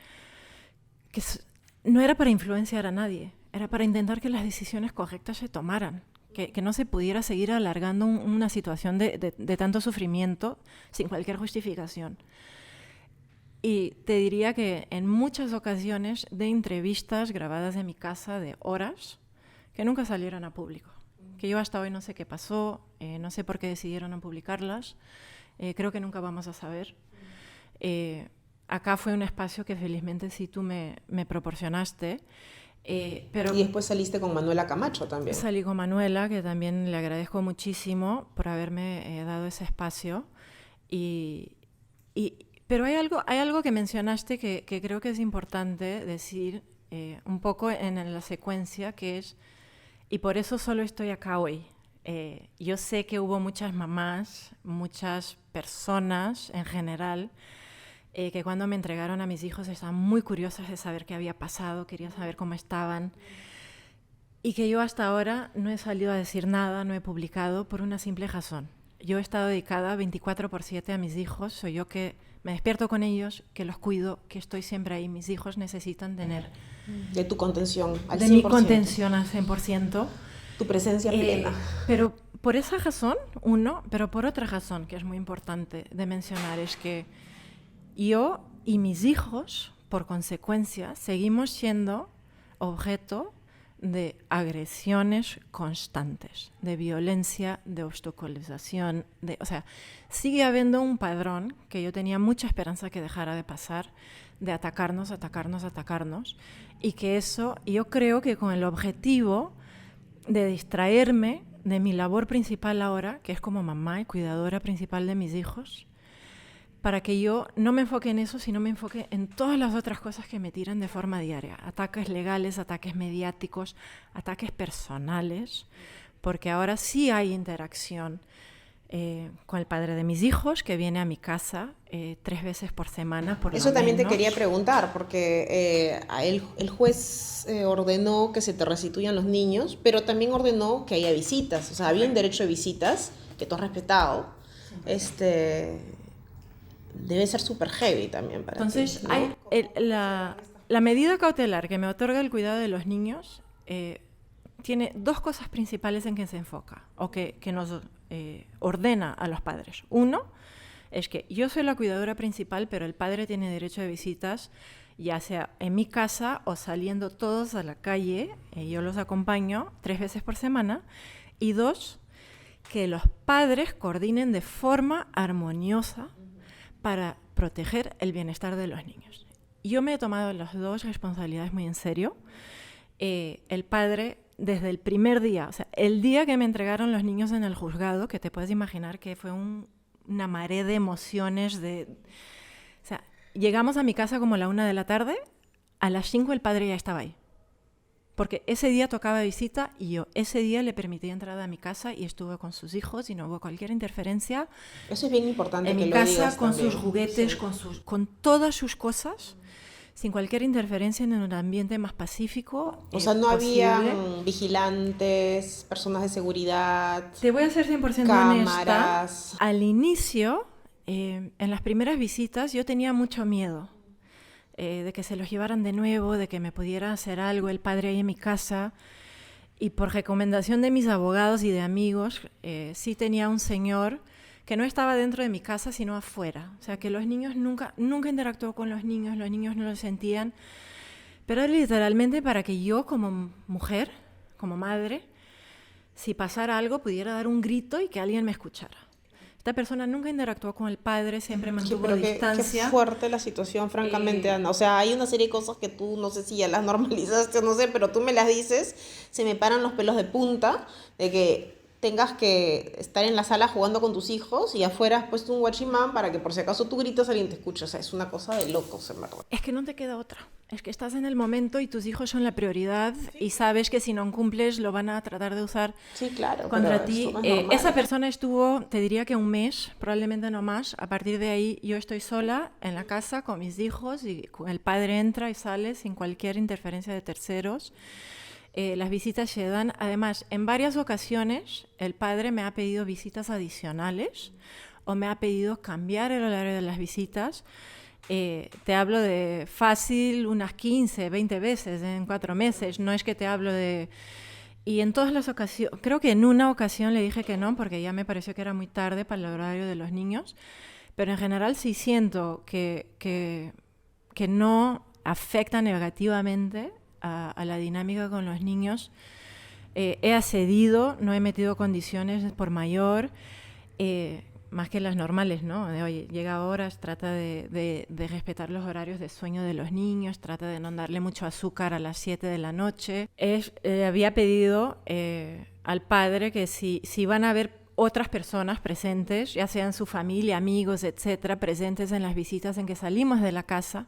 No era para influenciar a nadie, era para intentar que las decisiones correctas se tomaran, que no se pudiera seguir alargando una situación de tanto sufrimiento sin cualquier justificación. Y te diría que en muchas ocasiones de entrevistas grabadas en mi casa de horas que nunca salieron a público. Que yo hasta hoy no sé qué pasó, no sé por qué decidieron no publicarlas, creo que nunca vamos a saber. acá fue un espacio que felizmente sí tú me proporcionaste. Pero y después saliste con Manuela Camacho también. salí con Manuela, que también le agradezco muchísimo por haberme dado ese espacio. Pero hay algo que mencionaste que creo que es importante decir un poco en la secuencia, que es, y por eso solo estoy acá hoy. Yo sé que hubo muchas mamás, muchas personas en general, que cuando me entregaron a mis hijos estaban muy curiosas de saber qué había pasado, querían saber cómo estaban. Y que yo hasta ahora no he salido a decir nada, no he publicado por una simple razón. Yo he estado dedicada 24/7 a mis hijos, soy yo que me despierto con ellos, que los cuido, que estoy siempre ahí. Mis hijos necesitan tener... De tu contención al 100%. De mi contención al 100%. Tu presencia plena. Pero por esa razón, pero por otra razón que es muy importante de mencionar, es que yo y mis hijos, por consecuencia, seguimos siendo objeto de agresiones constantes, de violencia, de obstaculización, o sea, sigue habiendo un padrón que yo tenía mucha esperanza que dejara de pasar, de atacarnos, y que eso, yo creo que con el objetivo de distraerme de mi labor principal ahora, que es como mamá y cuidadora principal de mis hijos, para que yo no me enfoque en eso, sino me enfoque en todas las otras cosas que me tiran de forma diaria. Ataques legales, ataques mediáticos, ataques personales, porque ahora sí hay interacción con el padre de mis hijos, que viene a mi casa 3 veces por semana, por lo menos. Eso también te quería preguntar, porque el juez ordenó que se te restituyan los niños, pero también ordenó que haya visitas. O sea, había un derecho de visitas que tú has respetado. Debe ser súper heavy también para Entonces, ti, ¿no? la medida cautelar que me otorga el cuidado de los niños tiene 2 cosas principales en que se enfoca, o que nos ordena a los padres. Uno, es que yo soy la cuidadora principal, pero el padre tiene derecho de visitas, ya sea en mi casa o saliendo todos a la calle, yo los acompaño 3 veces por semana. Y 2, que los padres coordinen de forma armoniosa para proteger el bienestar de los niños. Yo me he tomado las 2 responsabilidades muy en serio. El padre, desde el primer día, o sea, el día que me entregaron los niños en el juzgado, que te puedes imaginar que fue una marea de emociones, o sea, llegamos a mi casa como a la 1 de la tarde, a las 5 el padre ya estaba ahí. Porque ese día tocaba visita y yo ese día le permití entrada a mi casa y estuve con sus hijos y no hubo cualquier interferencia. Eso es bien importante en que mi lo casa, digas con también. sus juguetes, Sí. con todas sus cosas, sin cualquier interferencia, en un ambiente más pacífico. O sea, no posible. había vigilantes, personas de seguridad, Te voy a ser 100% cámaras. honesta. Al inicio, en las primeras visitas, yo tenía mucho miedo de que se los llevaran de nuevo, de que me pudiera hacer algo el padre ahí en mi casa. Y por recomendación de mis abogados y de amigos, sí tenía un señor que no estaba dentro de mi casa, sino afuera. O sea, que los niños nunca interactuó con los niños no lo sentían. Pero era literalmente para que yo, como mujer, como madre, si pasara algo, pudiera dar un grito y que alguien me escuchara. Esta persona nunca interactuó con el padre, siempre mantuvo distancia. Qué fuerte la situación, francamente, Ana. O sea, hay una serie de cosas que tú, no sé si ya las normalizaste o no sé, pero tú me las dices, se me paran los pelos de punta de que tengas que estar en la sala jugando con tus hijos y afuera has puesto un guachimán para que por si acaso tú gritas alguien te escuche. O sea, es una cosa de locos, en verdad. Es que no te queda otra. Es que estás en el momento y tus hijos son la prioridad, y sabes que si no cumples lo van a tratar de usar contra ti. Esa persona estuvo, te diría que 1 mes, probablemente no más. A partir de ahí yo estoy sola en la casa con mis hijos y el padre entra y sale sin cualquier interferencia de terceros. Las visitas se dan. Además, en varias ocasiones el padre me ha pedido visitas adicionales o me ha pedido cambiar el horario de las visitas. Te hablo de fácil unas 15, 20 veces en 4 meses. No es que te hablo de... Y en todas las ocasiones, creo que en una ocasión le dije que no, porque ya me pareció que era muy tarde para el horario de los niños. Pero en general sí siento que no afecta negativamente a la dinámica con los niños. He accedido, no he metido condiciones por mayor. más que las normales, ¿no? De, oye, llega a horas, trata de respetar los horarios de sueño de los niños, trata de no darle mucho azúcar a las 7 de la noche. Había pedido al padre que si van a haber otras personas presentes, ya sean su familia, amigos, etcétera, presentes en las visitas en que salimos de la casa,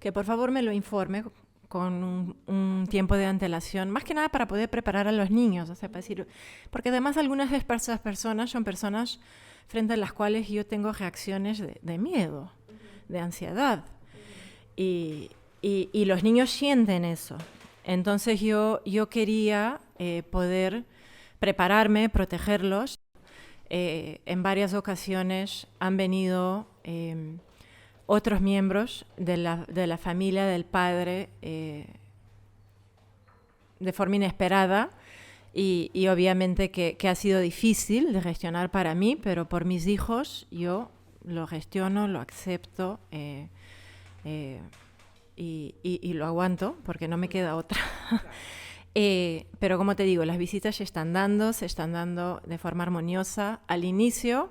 que por favor me lo informe con un tiempo de antelación, más que nada para poder preparar a los niños, o sea, para decir, porque además algunas de esas personas son personas frente a las cuales yo tengo reacciones de miedo, de ansiedad, y los niños sienten eso. Entonces yo quería poder prepararme, protegerlos. En varias ocasiones han venido otros miembros de la familia del padre de forma inesperada y obviamente que ha sido difícil de gestionar para mí, pero por mis hijos yo lo gestiono, lo acepto y lo aguanto porque no me queda otra. Pero como te digo, las visitas se están dando de forma armoniosa. Al inicio,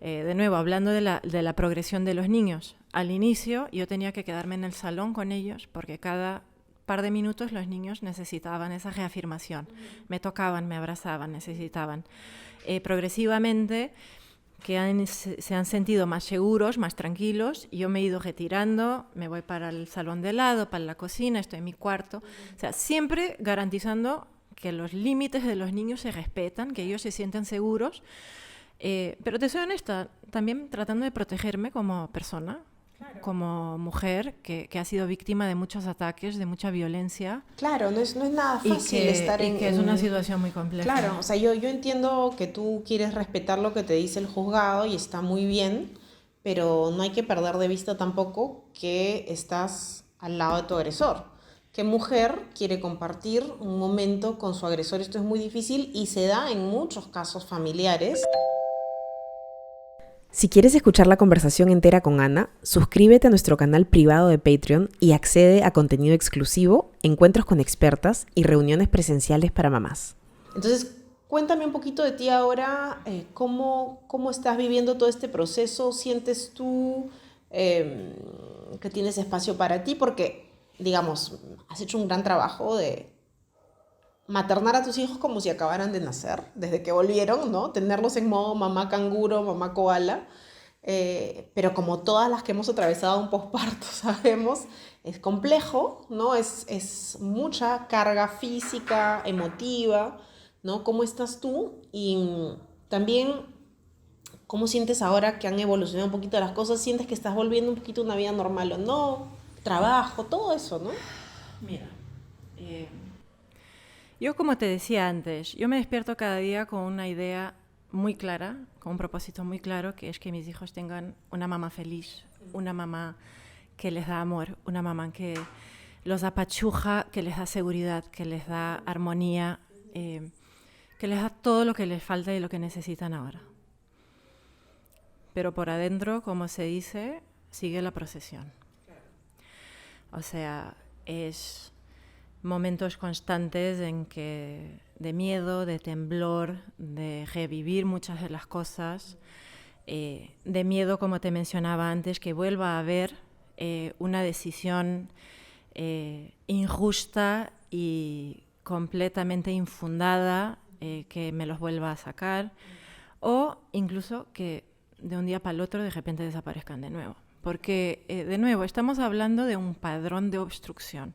de nuevo, hablando de la progresión de los niños, al inicio yo tenía que quedarme en el salón con ellos porque cada par de minutos los niños necesitaban esa reafirmación. Me tocaban, me abrazaban, necesitaban. Progresivamente se han sentido más seguros, más tranquilos, y yo me he ido retirando, me voy para el salón de lado, para la cocina, estoy en mi cuarto. O sea, siempre garantizando que los límites de los niños se respetan, que ellos se sientan seguros. Pero te soy honesta, también tratando de protegerme como persona, claro, como mujer que ha sido víctima de muchos ataques, de mucha violencia. Claro, no es nada fácil estar en... Y que es una situación muy compleja. Claro, o sea, yo entiendo que tú quieres respetar lo que te dice el juzgado y está muy bien, pero no hay que perder de vista tampoco que estás al lado de tu agresor. ¿Qué mujer quiere compartir un momento con su agresor? Esto es muy difícil y se da en muchos casos familiares. Si quieres escuchar la conversación entera con Ana, suscríbete a nuestro canal privado de Patreon y accede a contenido exclusivo, encuentros con expertas y reuniones presenciales para mamás. Entonces, cuéntame un poquito de ti ahora, cómo estás viviendo todo este proceso. ¿Sientes tú que tienes espacio para ti? Porque, digamos, has hecho un gran trabajo de maternar a tus hijos como si acabaran de nacer, desde que volvieron, ¿no? Tenerlos en modo mamá canguro, mamá koala. Pero como todas las que hemos atravesado un posparto sabemos, es complejo, ¿no? Es mucha carga física, emotiva, ¿no? ¿Cómo estás tú? Y también, ¿cómo sientes ahora que han evolucionado un poquito las cosas? ¿Sientes que estás volviendo un poquito a una vida normal o no? Trabajo, todo eso, ¿no? Mira, yo, como te decía antes, yo me despierto cada día con una idea muy clara, con un propósito muy claro, que es que mis hijos tengan una mamá feliz, una mamá que les da amor, una mamá que los apachuja, que les da seguridad, que les da armonía, que les da todo lo que les falta y lo que necesitan ahora. Pero por adentro, como se dice, sigue la procesión. O sea, es momentos constantes de miedo, de temblor, de revivir muchas de las cosas, de miedo, como te mencionaba antes, que vuelva a haber una decisión injusta y completamente infundada que me los vuelva a sacar, o incluso que de un día para el otro de repente desaparezcan de nuevo. Porque, de nuevo, estamos hablando de un padrón de obstrucción.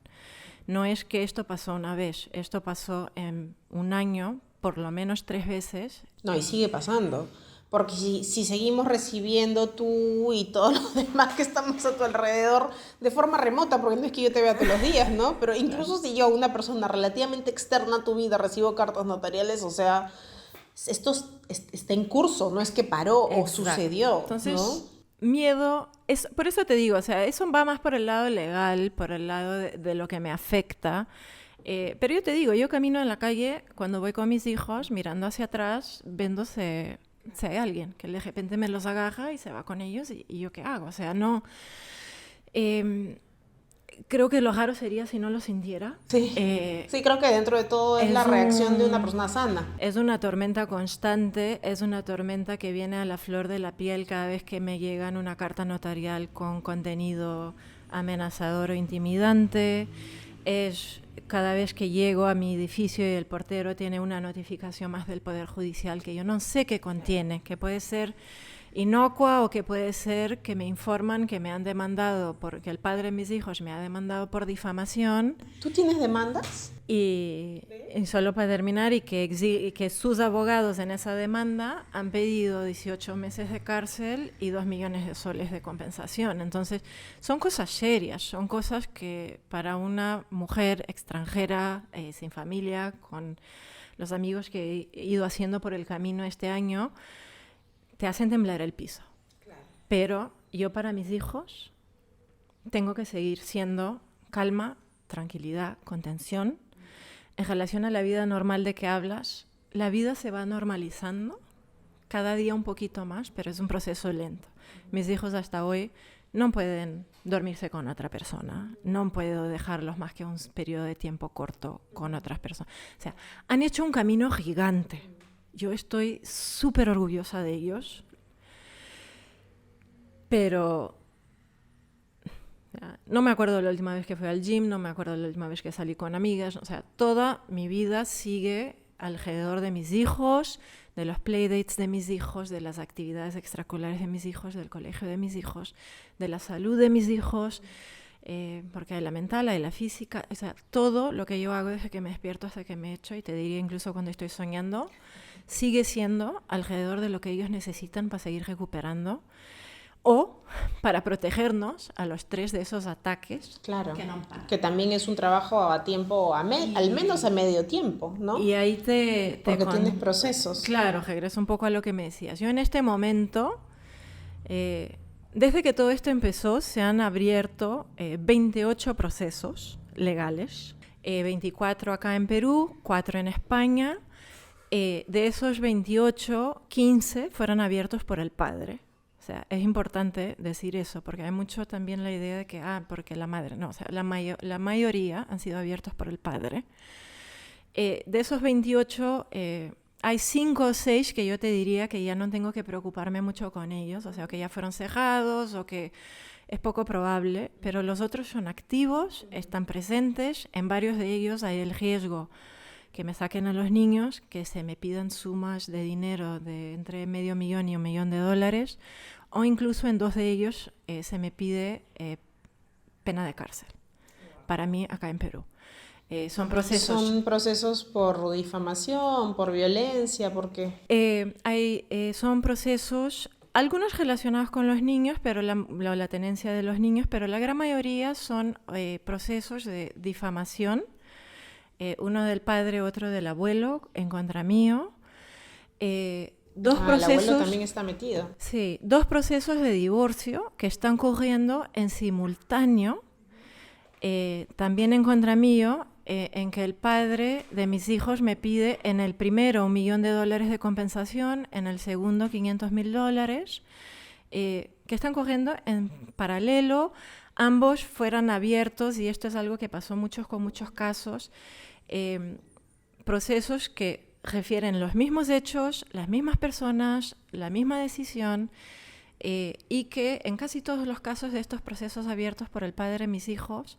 No es que esto pasó una vez, esto pasó en un año, por lo menos 3 veces. No, y sigue pasando. Porque si seguimos recibiendo tú y todos los demás que estamos a tu alrededor de forma remota, porque no es que yo te vea todos los días, ¿no? Pero incluso si yo, una persona relativamente externa a tu vida, recibo cartas notariales, o sea, esto está en curso, no es que paró. Exacto. O sucedió. Entonces, ¿no? Miedo, por eso te digo, o sea, eso va más por el lado legal, por el lado de lo que me afecta. Pero yo te digo, yo camino en la calle cuando voy con mis hijos, mirando hacia atrás, viendo si hay alguien que de repente me los agarra y se va con ellos, y yo qué hago. O sea, no... creo que lo raro sería si no lo sintiera. Sí, sí, creo que dentro de todo es la reacción de una persona sana. Es una tormenta constante, es una tormenta que viene a la flor de la piel cada vez que me llegan una carta notarial con contenido amenazador o intimidante. Es cada vez que llego a mi edificio y el portero tiene una notificación más del Poder Judicial que yo no sé qué contiene, que puede ser inocua o que puede ser que me informan que me han demandado, porque el padre de mis hijos me ha demandado por difamación. ¿Tú tienes demandas? Y solo para terminar, y que sus abogados en esa demanda han pedido 18 meses de cárcel y 2 millones de soles de compensación. Entonces, son cosas serias, son cosas que para una mujer extranjera, sin familia, con los amigos que he ido haciendo por el camino este año, te hacen temblar el piso. Claro. Pero yo para mis hijos tengo que seguir siendo calma, tranquilidad, contención. En relación a la vida normal de que hablas, la vida se va normalizando cada día un poquito más, pero es un proceso lento. Mis hijos hasta hoy no pueden dormirse con otra persona, no puedo dejarlos más que un periodo de tiempo corto con otras personas. O sea, han hecho un camino gigante. Yo estoy súper orgullosa de ellos, pero no me acuerdo la última vez que fui al gym, no me acuerdo la última vez que salí con amigas. O sea, toda mi vida sigue alrededor de mis hijos, de los playdates de mis hijos, de las actividades extracurriculares de mis hijos, del colegio de mis hijos, de la salud de mis hijos, porque hay la mental, hay la física. O sea, todo lo que yo hago desde que me despierto hasta que me echo, y te diría incluso cuando estoy soñando, sigue siendo alrededor de lo que ellos necesitan para seguir recuperando o para protegernos a los 3 de esos ataques. Claro, que también es un trabajo a tiempo, al menos a medio tiempo, ¿no? Y ahí porque tienes procesos. Claro, regreso un poco a lo que me decías. Yo en este momento, desde que todo esto empezó, se han abierto 28 procesos legales, 24 acá en Perú, 4 en España. De esos 28, 15 fueron abiertos por el padre. O sea, es importante decir eso, porque hay mucho también la idea de que, porque la madre, no, o sea, la mayoría han sido abiertos por el padre. De esos 28, hay 5 o 6 que yo te diría que ya no tengo que preocuparme mucho con ellos, o sea, que ya fueron cerrados o que es poco probable, pero los otros son activos, están presentes, en varios de ellos hay el riesgo que me saquen a los niños, que se me pidan sumas de dinero de entre $500,000 y $1 millón, o incluso en 2 de ellos se me pide pena de cárcel, para mí acá en Perú. Son procesos por difamación, por violencia, ¿por qué? Son procesos, algunos relacionados con los niños, pero la tenencia de los niños, pero la gran mayoría son procesos de difamación, uno del padre, otro del abuelo, en contra mío. Dos procesos, el abuelo también está metido. Sí, 2 procesos de divorcio que están corriendo en simultáneo, también en contra mío, en que el padre de mis hijos me pide en el primero $1 millón de compensación, en el segundo $500,000, que están corriendo en paralelo. Ambos fueran abiertos, y esto es algo que pasó con muchos casos, procesos que refieren los mismos hechos, las mismas personas, la misma decisión, y que en casi todos los casos de estos procesos abiertos por el padre de mis hijos,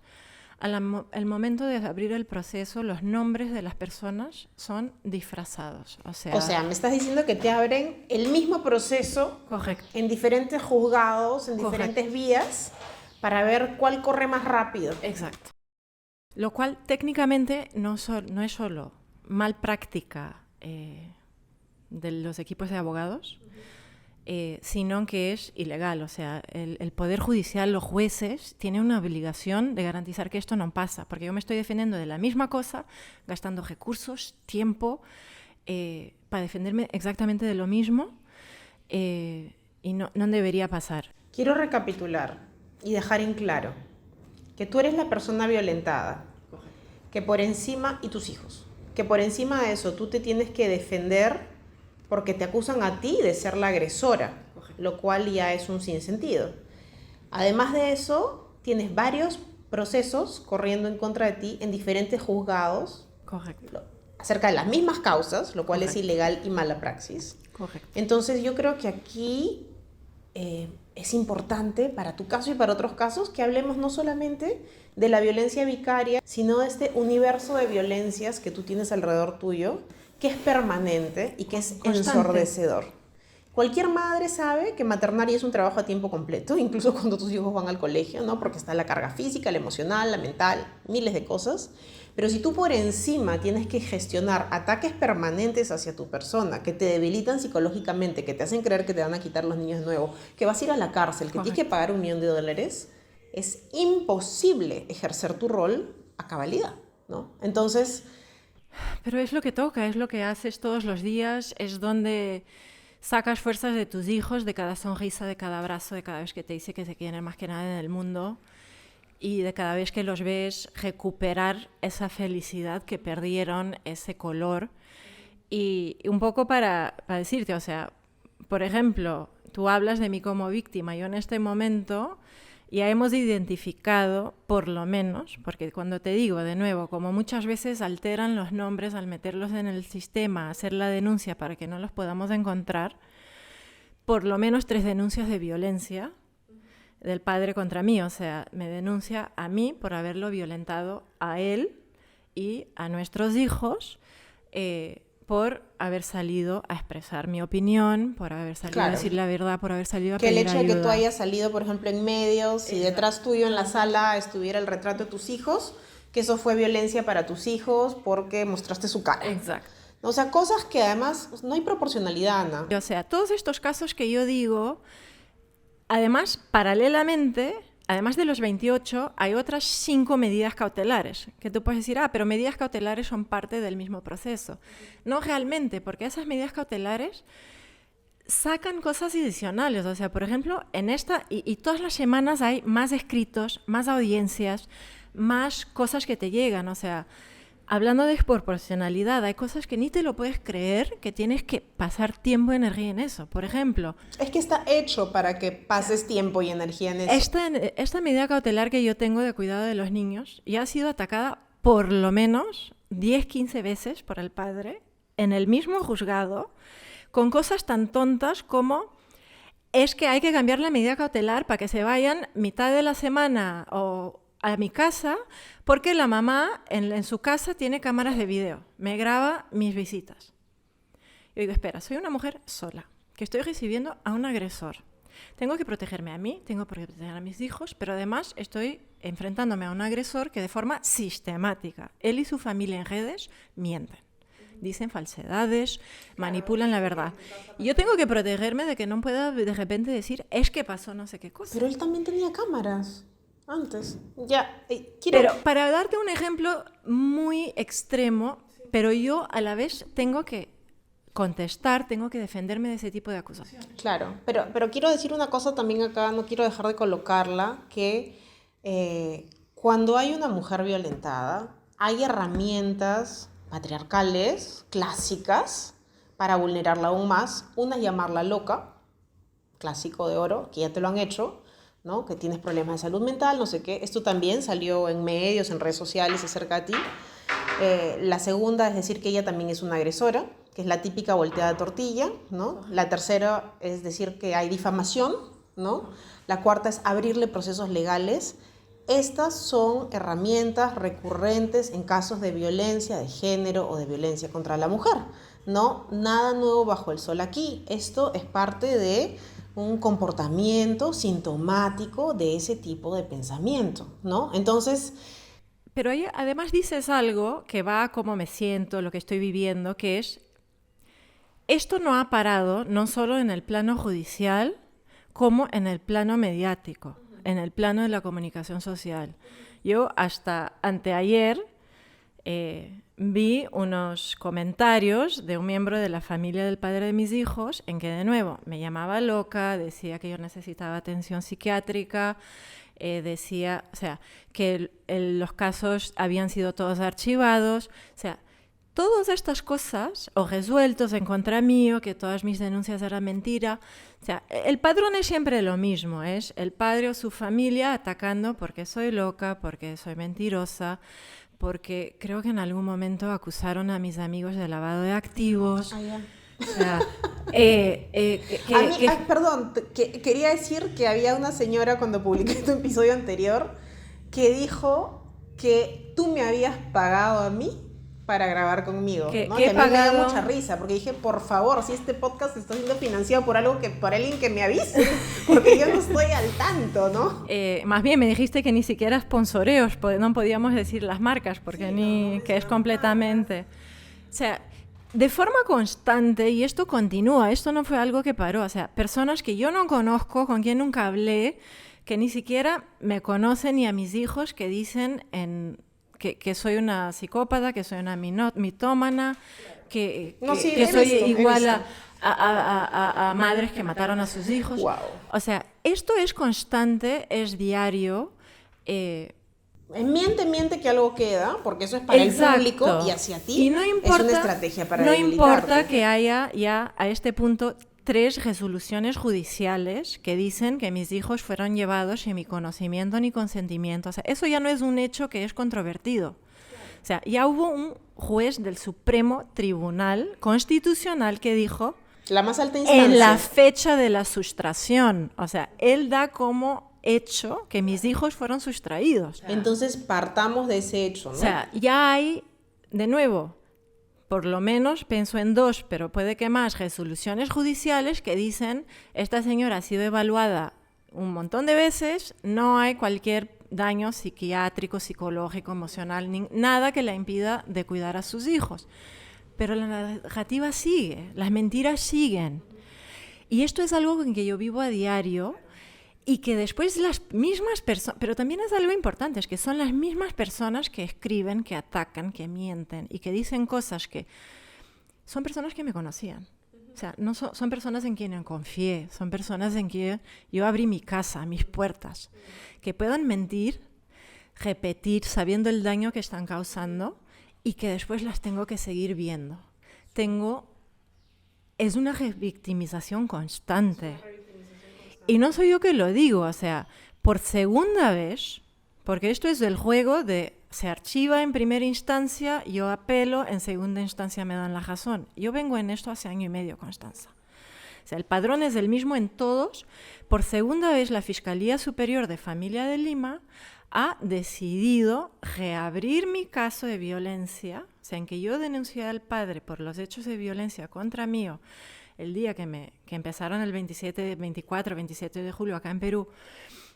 al momento de abrir el proceso, los nombres de las personas son disfrazados. O sea, me estás diciendo que te abren el mismo proceso. Correcto. En diferentes juzgados, en diferentes vías, para ver cuál corre más rápido. Exacto. Lo cual técnicamente no es solo mal práctica de los equipos de abogados, sino que es ilegal. O sea, el Poder Judicial, los jueces, tienen una obligación de garantizar que esto no pasa, porque yo me estoy defendiendo de la misma cosa, gastando recursos, tiempo, para defenderme exactamente de lo mismo, y no debería pasar. Quiero recapitular y dejar en claro que tú eres la persona violentada, que por encima, y tus hijos, que por encima de eso tú te tienes que defender porque te acusan a ti de ser la agresora, lo cual ya es un sinsentido. Además de eso, tienes varios procesos corriendo en contra de ti en diferentes juzgados. Correcto. Acerca de las mismas causas, lo cual Correcto. es ilegal y mala praxis. Correcto. Entonces yo creo que aquí es importante para tu caso y para otros casos que hablemos no solamente de la violencia vicaria, sino de este universo de violencias que tú tienes alrededor tuyo, que es permanente y que es ensordecedor. Cualquier madre sabe que maternar es un trabajo a tiempo completo, incluso cuando tus hijos van al colegio, ¿no? Porque está la carga física, la emocional, la mental, miles de cosas. Pero si tú por encima tienes que gestionar ataques permanentes hacia tu persona, que te debilitan psicológicamente, que te hacen creer que te van a quitar los niños de nuevo, que vas a ir a la cárcel, que tienes que pagar $1 millón, es imposible ejercer tu rol a cabalidad, ¿no? Entonces... Pero es lo que toca, es lo que haces todos los días, es donde sacas fuerzas de tus hijos, de cada sonrisa, de cada abrazo, de cada vez que te dice que te quieren más que nada en el mundo y de cada vez que los ves recuperar esa felicidad que perdieron, ese color. Y un poco para decirte, o sea, por ejemplo, tú hablas de mí como víctima. Yo en este momento ya hemos identificado, por lo menos, porque cuando te digo de nuevo, como muchas veces alteran los nombres al meterlos en el sistema, hacer la denuncia para que no los podamos encontrar, por lo menos 3 denuncias de violencia del padre contra mí. O sea, me denuncia a mí por haberlo violentado a él y a nuestros hijos, por haber salido a expresar mi opinión, por haber salido a decir la verdad, por haber salido a pedir ayuda. Que el hecho de que tú hayas salido, por ejemplo, en medios y detrás tuyo en la sala estuviera el retrato de tus hijos, que eso fue violencia para tus hijos porque mostraste su cara. Exacto. O sea, cosas que además no hay proporcionalidad, Ana. O sea, todos estos casos que yo digo, además, paralelamente, además de los 28, hay otras 5 medidas cautelares, que tú puedes decir, pero medidas cautelares son parte del mismo proceso. No realmente, porque esas medidas cautelares sacan cosas adicionales. O sea, por ejemplo, en esta, y todas las semanas hay más escritos, más audiencias, más cosas que te llegan. O sea, hablando de desproporcionalidad, hay cosas que ni te lo puedes creer, que tienes que pasar tiempo y energía en eso. Por ejemplo... Es que está hecho para que pases tiempo y energía en eso. Esta medida cautelar que yo tengo de cuidado de los niños ya ha sido atacada por lo menos 10, 15 veces por el padre en el mismo juzgado, con cosas tan tontas como es que hay que cambiar la medida cautelar para que se vayan mitad de la semana o a mi casa, porque la mamá en su casa tiene cámaras de video, me graba mis visitas. Yo digo, espera, soy una mujer sola, que estoy recibiendo a un agresor. Tengo que protegerme a mí, tengo que proteger a mis hijos, pero además estoy enfrentándome a un agresor que de forma sistemática, él y su familia en redes, mienten. Dicen falsedades, manipulan la verdad. Y yo tengo que protegerme de que no pueda de repente decir, es que pasó no sé qué cosa. Pero él también tenía cámaras. Antes. Ya, Pero para darte un ejemplo muy extremo, pero yo a la vez tengo que contestar, tengo que defenderme de ese tipo de acusaciones. Claro, pero quiero decir una cosa también acá, no quiero dejar de colocarla, que cuando hay una mujer violentada, hay herramientas patriarcales, clásicas, para vulnerarla aún más. Una es llamarla loca, clásico de oro, que ya te lo han hecho, ¿no? Que tienes problemas de salud mental, no sé qué. Esto también salió en medios, en redes sociales acerca de ti. La segunda es decir que ella también es una agresora, que es la típica volteada de tortilla, ¿no? La tercera es decir que hay difamación, ¿no? La cuarta es abrirle procesos legales. Estas son herramientas recurrentes en casos de violencia de género o de violencia contra la mujer, ¿no? Nada nuevo bajo el sol aquí. Esto es parte de un comportamiento sintomático de ese tipo de pensamiento, ¿no? Entonces... Pero ahí además dices algo que va a cómo me siento, lo que estoy viviendo, que es, esto no ha parado no solo en el plano judicial, como en el plano mediático, en el plano de la comunicación social. Yo hasta anteayer vi unos comentarios de un miembro de la familia del padre de mis hijos en que de nuevo me llamaba loca, decía que yo necesitaba atención psiquiátrica, decía, o sea, que los casos habían sido todos archivados, o sea, todas estas cosas, o resueltos en contra mío, que todas mis denuncias eran mentira. O sea, el patrón es siempre lo mismo, es el padre o su familia atacando porque soy loca, porque soy mentirosa, porque creo que en algún momento acusaron a mis amigos de lavado de activos. O sea, perdón, quería decir que había una señora cuando publiqué tu episodio anterior que dijo que tú me habías pagado a mí para grabar conmigo, ¿no? Que a mí me dio mucha risa, porque dije, por favor, si este podcast está siendo financiado por alguien que me avise, porque yo no estoy al tanto, ¿no? Más bien me dijiste que ni siquiera sponsoreos, no podíamos decir las marcas, porque sí, que es completamente... O sea, de forma constante, y esto continúa, esto no fue algo que paró, o sea, personas que yo no conozco, con quien nunca hablé, que ni siquiera me conocen, ni a mis hijos, que dicen que soy una psicópata, que soy una mitómana, que soy igual a madres que mataron a sus hijos. Wow. O sea, esto es constante, es diario. Miente que algo queda, porque eso es para el público y hacia ti. Y no importa, es una estrategia para no debilitarte. importa que haya ya a este punto 3 resoluciones judiciales que dicen que mis hijos fueron llevados sin mi conocimiento ni consentimiento. O sea, eso ya no es un hecho que es controvertido. O sea, ya hubo un juez del Supremo Tribunal Constitucional que dijo... La más alta instancia. En la fecha de la sustracción. O sea, él da como hecho que mis hijos fueron sustraídos. Entonces partamos de ese hecho, ¿no? O sea, ya hay, de nuevo, por lo menos pienso en 2, pero puede que más, resoluciones judiciales que dicen esta señora ha sido evaluada un montón de veces, no hay cualquier daño psiquiátrico, psicológico, emocional, nada que la impida de cuidar a sus hijos. Pero la narrativa sigue, las mentiras siguen. Y esto es algo en que yo vivo a diario y que después las mismas personas, pero también es algo importante, es que son las mismas personas que escriben, que atacan, que mienten y que dicen cosas que son personas que me conocían. O sea, no son personas en quienes confié, son personas en quien yo abrí mi casa, mis puertas, que puedan mentir, repetir, sabiendo el daño que están causando y que después las tengo que seguir viendo. Es una revictimización constante. Y no soy yo que lo digo, o sea, por segunda vez, porque esto es el juego de se archiva en primera instancia, yo apelo, en segunda instancia me dan la razón. Yo vengo en esto hace 1 año y medio, Constanza. O sea, el padrón es el mismo en todos. Por segunda vez, la Fiscalía Superior de Familia de Lima ha decidido reabrir mi caso de violencia, o sea, en que yo denuncié al padre por los hechos de violencia contra mí el día que empezaron el 24, 27 de julio acá en Perú,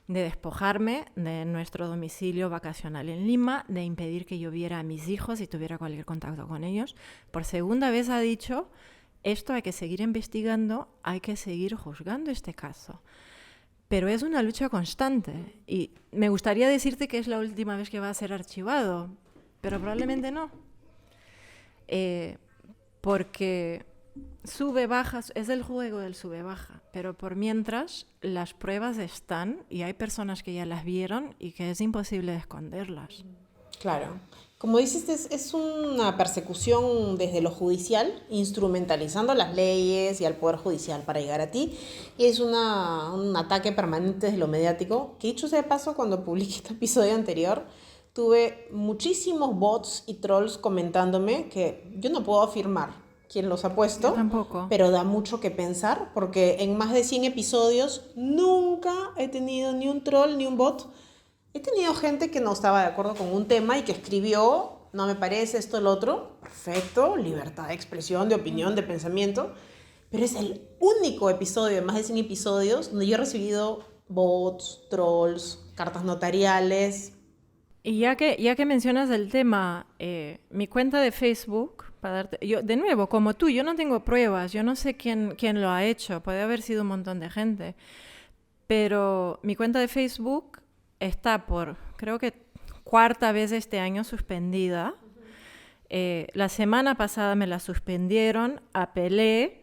de despojarme de nuestro domicilio vacacional en Lima, de impedir que yo viera a mis hijos y tuviera cualquier contacto con ellos. Por segunda vez ha dicho, esto hay que seguir investigando, hay que seguir juzgando este caso. Pero es una lucha constante y me gustaría decirte que es la última vez que va a ser archivado, pero probablemente no. Porque sube, baja, es el juego del sube-baja, pero por mientras las pruebas están y hay personas que ya las vieron y que es imposible esconderlas. Claro. Como dices, es una persecución desde lo judicial, instrumentalizando las leyes y al Poder Judicial para llegar a ti. Y es un ataque permanente desde lo mediático, que dicho sea de paso, cuando publiqué este episodio anterior, tuve muchísimos bots y trolls comentándome que yo no puedo afirmar quién los ha puesto, tampoco. Pero da mucho que pensar, porque en más de 100 episodios nunca he tenido ni un troll ni un bot. He tenido gente que no estaba de acuerdo con un tema y que escribió, no me parece esto, el otro. Perfecto, libertad de expresión, de opinión, de pensamiento. Pero es el único episodio de más de 100 episodios donde yo he recibido bots, trolls, cartas notariales. Y ya que mencionas el tema, mi cuenta de Facebook, yo, de nuevo, como tú, yo no tengo pruebas, yo no sé quién lo ha hecho, puede haber sido un montón de gente, pero mi cuenta de Facebook está por, creo que 4ª vez este año suspendida. La semana pasada me la suspendieron, apelé,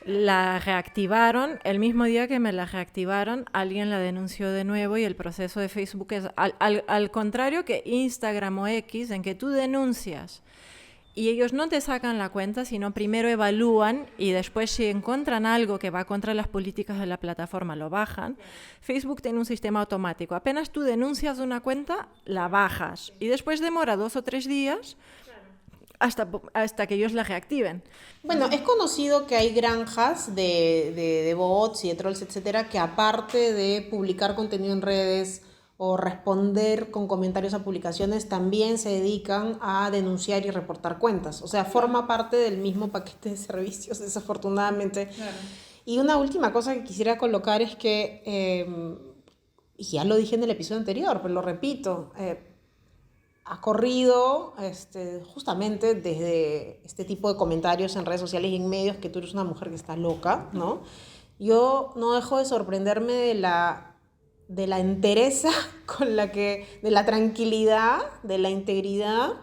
la reactivaron. El mismo día que me la reactivaron, alguien la denunció de nuevo y el proceso de Facebook es al contrario que Instagram o X, en que tú denuncias y ellos no te sacan la cuenta, sino primero evalúan y después si encuentran algo que va contra las políticas de la plataforma, lo bajan. Facebook tiene un sistema automático. Apenas tú denuncias una cuenta, la bajas y después demora 2 o 3 días hasta que ellos la reactiven. Bueno, es conocido que hay granjas de bots y de trolls, etcétera, que aparte de publicar contenido en redes o responder con comentarios a publicaciones, también se dedican a denunciar y reportar cuentas. O sea, forma parte del mismo paquete de servicios, desafortunadamente. Claro. Y una última cosa que quisiera colocar es que, y ya lo dije en el episodio anterior, pero lo repito, ha corrido justamente desde este tipo de comentarios en redes sociales y en medios que tú eres una mujer que está loca, ¿no? Yo no dejo de sorprenderme de la entereza con la que, de la tranquilidad, de la integridad,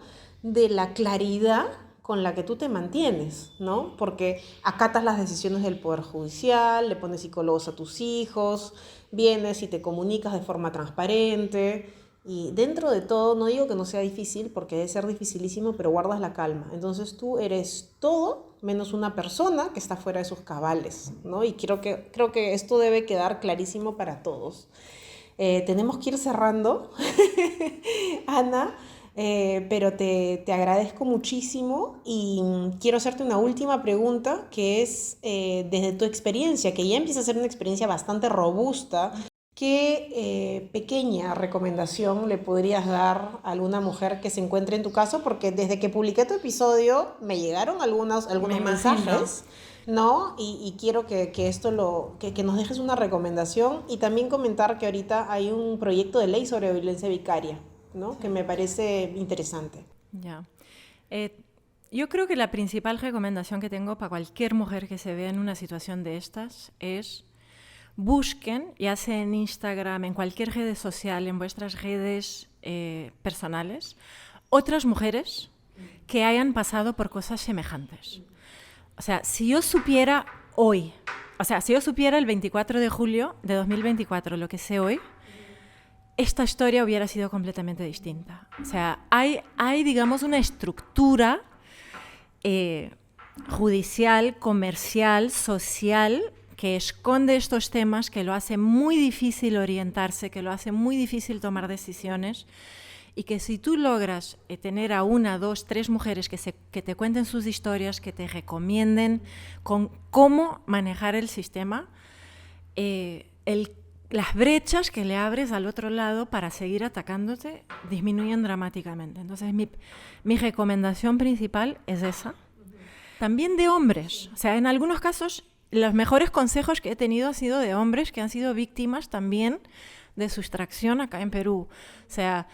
de la claridad con la que tú te mantienes, ¿no? Porque acatas las decisiones del Poder Judicial, le pones psicólogos a tus hijos, vienes y te comunicas de forma transparente. Y dentro de todo, no digo que no sea difícil, porque debe ser dificilísimo, pero guardas la calma. Entonces tú eres todo menos una persona que está fuera de sus cabales, ¿no? Y creo que esto debe quedar clarísimo para todos. Tenemos que ir cerrando, Ana, pero te agradezco muchísimo y quiero hacerte una última pregunta, que es desde tu experiencia, que ya empieza a ser una experiencia bastante robusta. ¿Qué pequeña recomendación le podrías dar a alguna mujer que se encuentre en tu caso? Porque desde que publiqué tu episodio me llegaron algunos mensajes, ¿no? Y quiero que esto que nos dejes una recomendación y también comentar que ahorita hay un proyecto de ley sobre violencia vicaria, ¿no? Que me parece interesante. Ya. Yo creo que la principal recomendación que tengo para cualquier mujer que se vea en una situación de estas es: busquen, ya sea en Instagram, en cualquier red social, en vuestras redes personales, otras mujeres que hayan pasado por cosas semejantes. O sea, si yo supiera hoy, si yo supiera el 24 de julio de 2024 lo que sé hoy, esta historia hubiera sido completamente distinta. O sea, hay digamos, una estructura judicial, comercial, social, que esconde estos temas, que lo hace muy difícil orientarse, que lo hace muy difícil tomar decisiones, y que si tú logras tener a 1, 2, 3 mujeres que te cuenten sus historias, que te recomienden con cómo manejar el sistema, las brechas que le abres al otro lado para seguir atacándote disminuyen dramáticamente. Entonces mi recomendación principal es esa. También de hombres. O sea, en algunos casos los mejores consejos que he tenido han sido de hombres que han sido víctimas también de sustracción acá en Perú. O sea,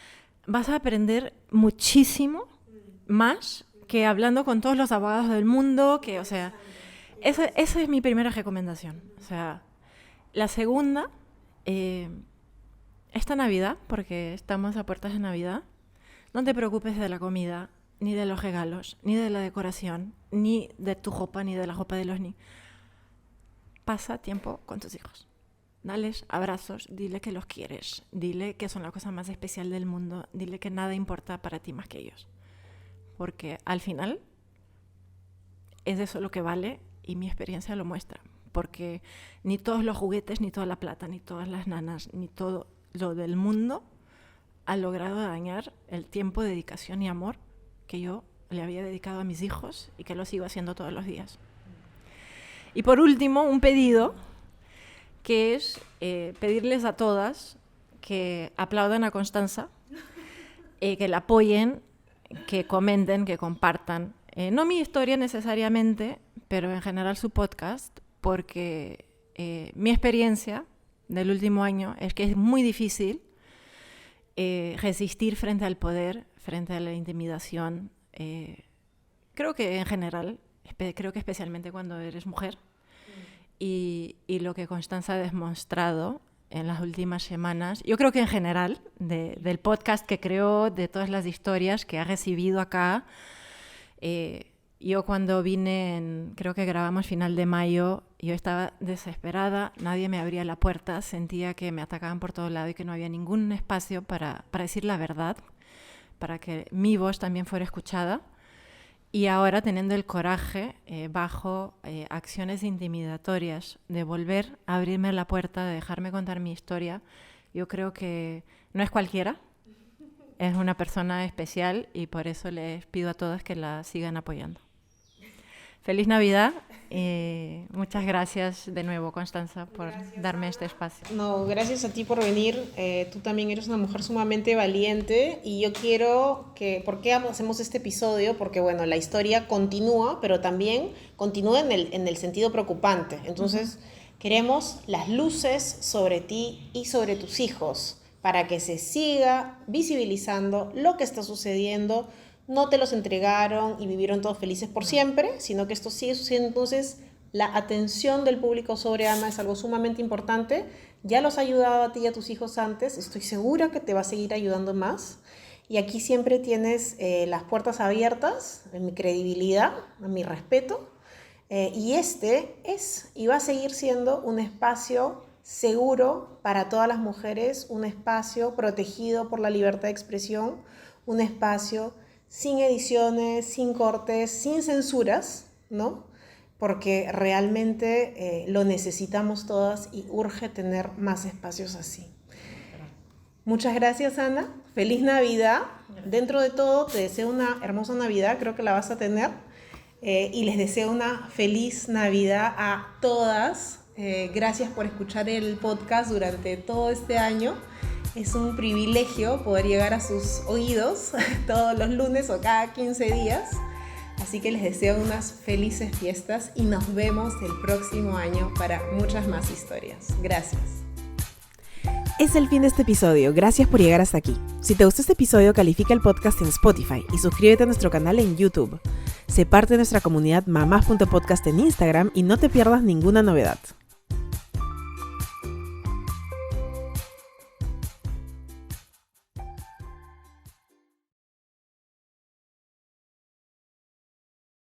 vas a aprender muchísimo más que hablando con todos los abogados del mundo. O sea, esa es mi primera recomendación. O sea, la segunda, esta Navidad, porque estamos a puertas de Navidad, no te preocupes de la comida, ni de los regalos, ni de la decoración, ni de tu ropa, ni de la ropa de los niños. Pasa tiempo con tus hijos. Dales abrazos, dile que los quieres, dile que son la cosa más especial del mundo, dile que nada importa para ti más que ellos. Porque al final es eso lo que vale y mi experiencia lo muestra. Porque ni todos los juguetes, ni toda la plata, ni todas las nanas, ni todo lo del mundo ha logrado dañar el tiempo, dedicación y amor que yo le había dedicado a mis hijos y que lo sigo haciendo todos los días. Y por último, un pedido, que es pedirles a todas que aplaudan a Constanza, que la apoyen, que comenten, que compartan. No mi historia necesariamente, pero en general su podcast, porque mi experiencia del último año es que es muy difícil resistir frente al poder, frente a la intimidación. Creo que en general, creo que especialmente cuando eres mujer. Y lo que Constanza ha demostrado en las últimas semanas, yo creo que en general, del podcast que creó, de todas las historias que ha recibido acá, yo cuando vine, creo que grabamos final de mayo, yo estaba desesperada, nadie me abría la puerta, sentía que me atacaban por todo lado y que no había ningún espacio para decir la verdad, para que mi voz también fuera escuchada. Y ahora teniendo el coraje, bajo acciones intimidatorias, de volver a abrirme la puerta, de dejarme contar mi historia, yo creo que no es cualquiera, es una persona especial y por eso les pido a todas que la sigan apoyando. Feliz Navidad y muchas gracias de nuevo, Constanza, por darme este espacio. No, gracias a ti por venir. Tú también eres una mujer sumamente valiente y yo quiero que... ¿Por qué hacemos este episodio? Porque, bueno, la historia continúa, pero también continúa en el sentido preocupante. Entonces, queremos las luces sobre ti y sobre tus hijos para que se siga visibilizando lo que está sucediendo. No te los entregaron y vivieron todos felices por siempre, sino que esto sigue sucediendo. Entonces, la atención del público sobre Ana es algo sumamente importante. Ya los ha ayudado a ti y a tus hijos antes. Estoy segura que te va a seguir ayudando más. Y aquí siempre tienes las puertas abiertas, en mi credibilidad, en mi respeto. Y este es y va a seguir siendo un espacio seguro para todas las mujeres, un espacio protegido por la libertad de expresión, un espacio sin ediciones, sin cortes, sin censuras, ¿no? Porque realmente lo necesitamos todas y urge tener más espacios así. Muchas gracias, Ana. Feliz Navidad. Dentro de todo, te deseo una hermosa Navidad, creo que la vas a tener. Y les deseo una feliz Navidad a todas. Gracias por escuchar el podcast durante todo este año. Es un privilegio poder llegar a sus oídos todos los lunes o cada 15 días. Así que les deseo unas felices fiestas y nos vemos el próximo año para muchas más historias. Gracias. Es el fin de este episodio. Gracias por llegar hasta aquí. Si te gustó este episodio, califica el podcast en Spotify y suscríbete a nuestro canal en YouTube. Sé parte de nuestra comunidad mamás.podcast en Instagram y no te pierdas ninguna novedad.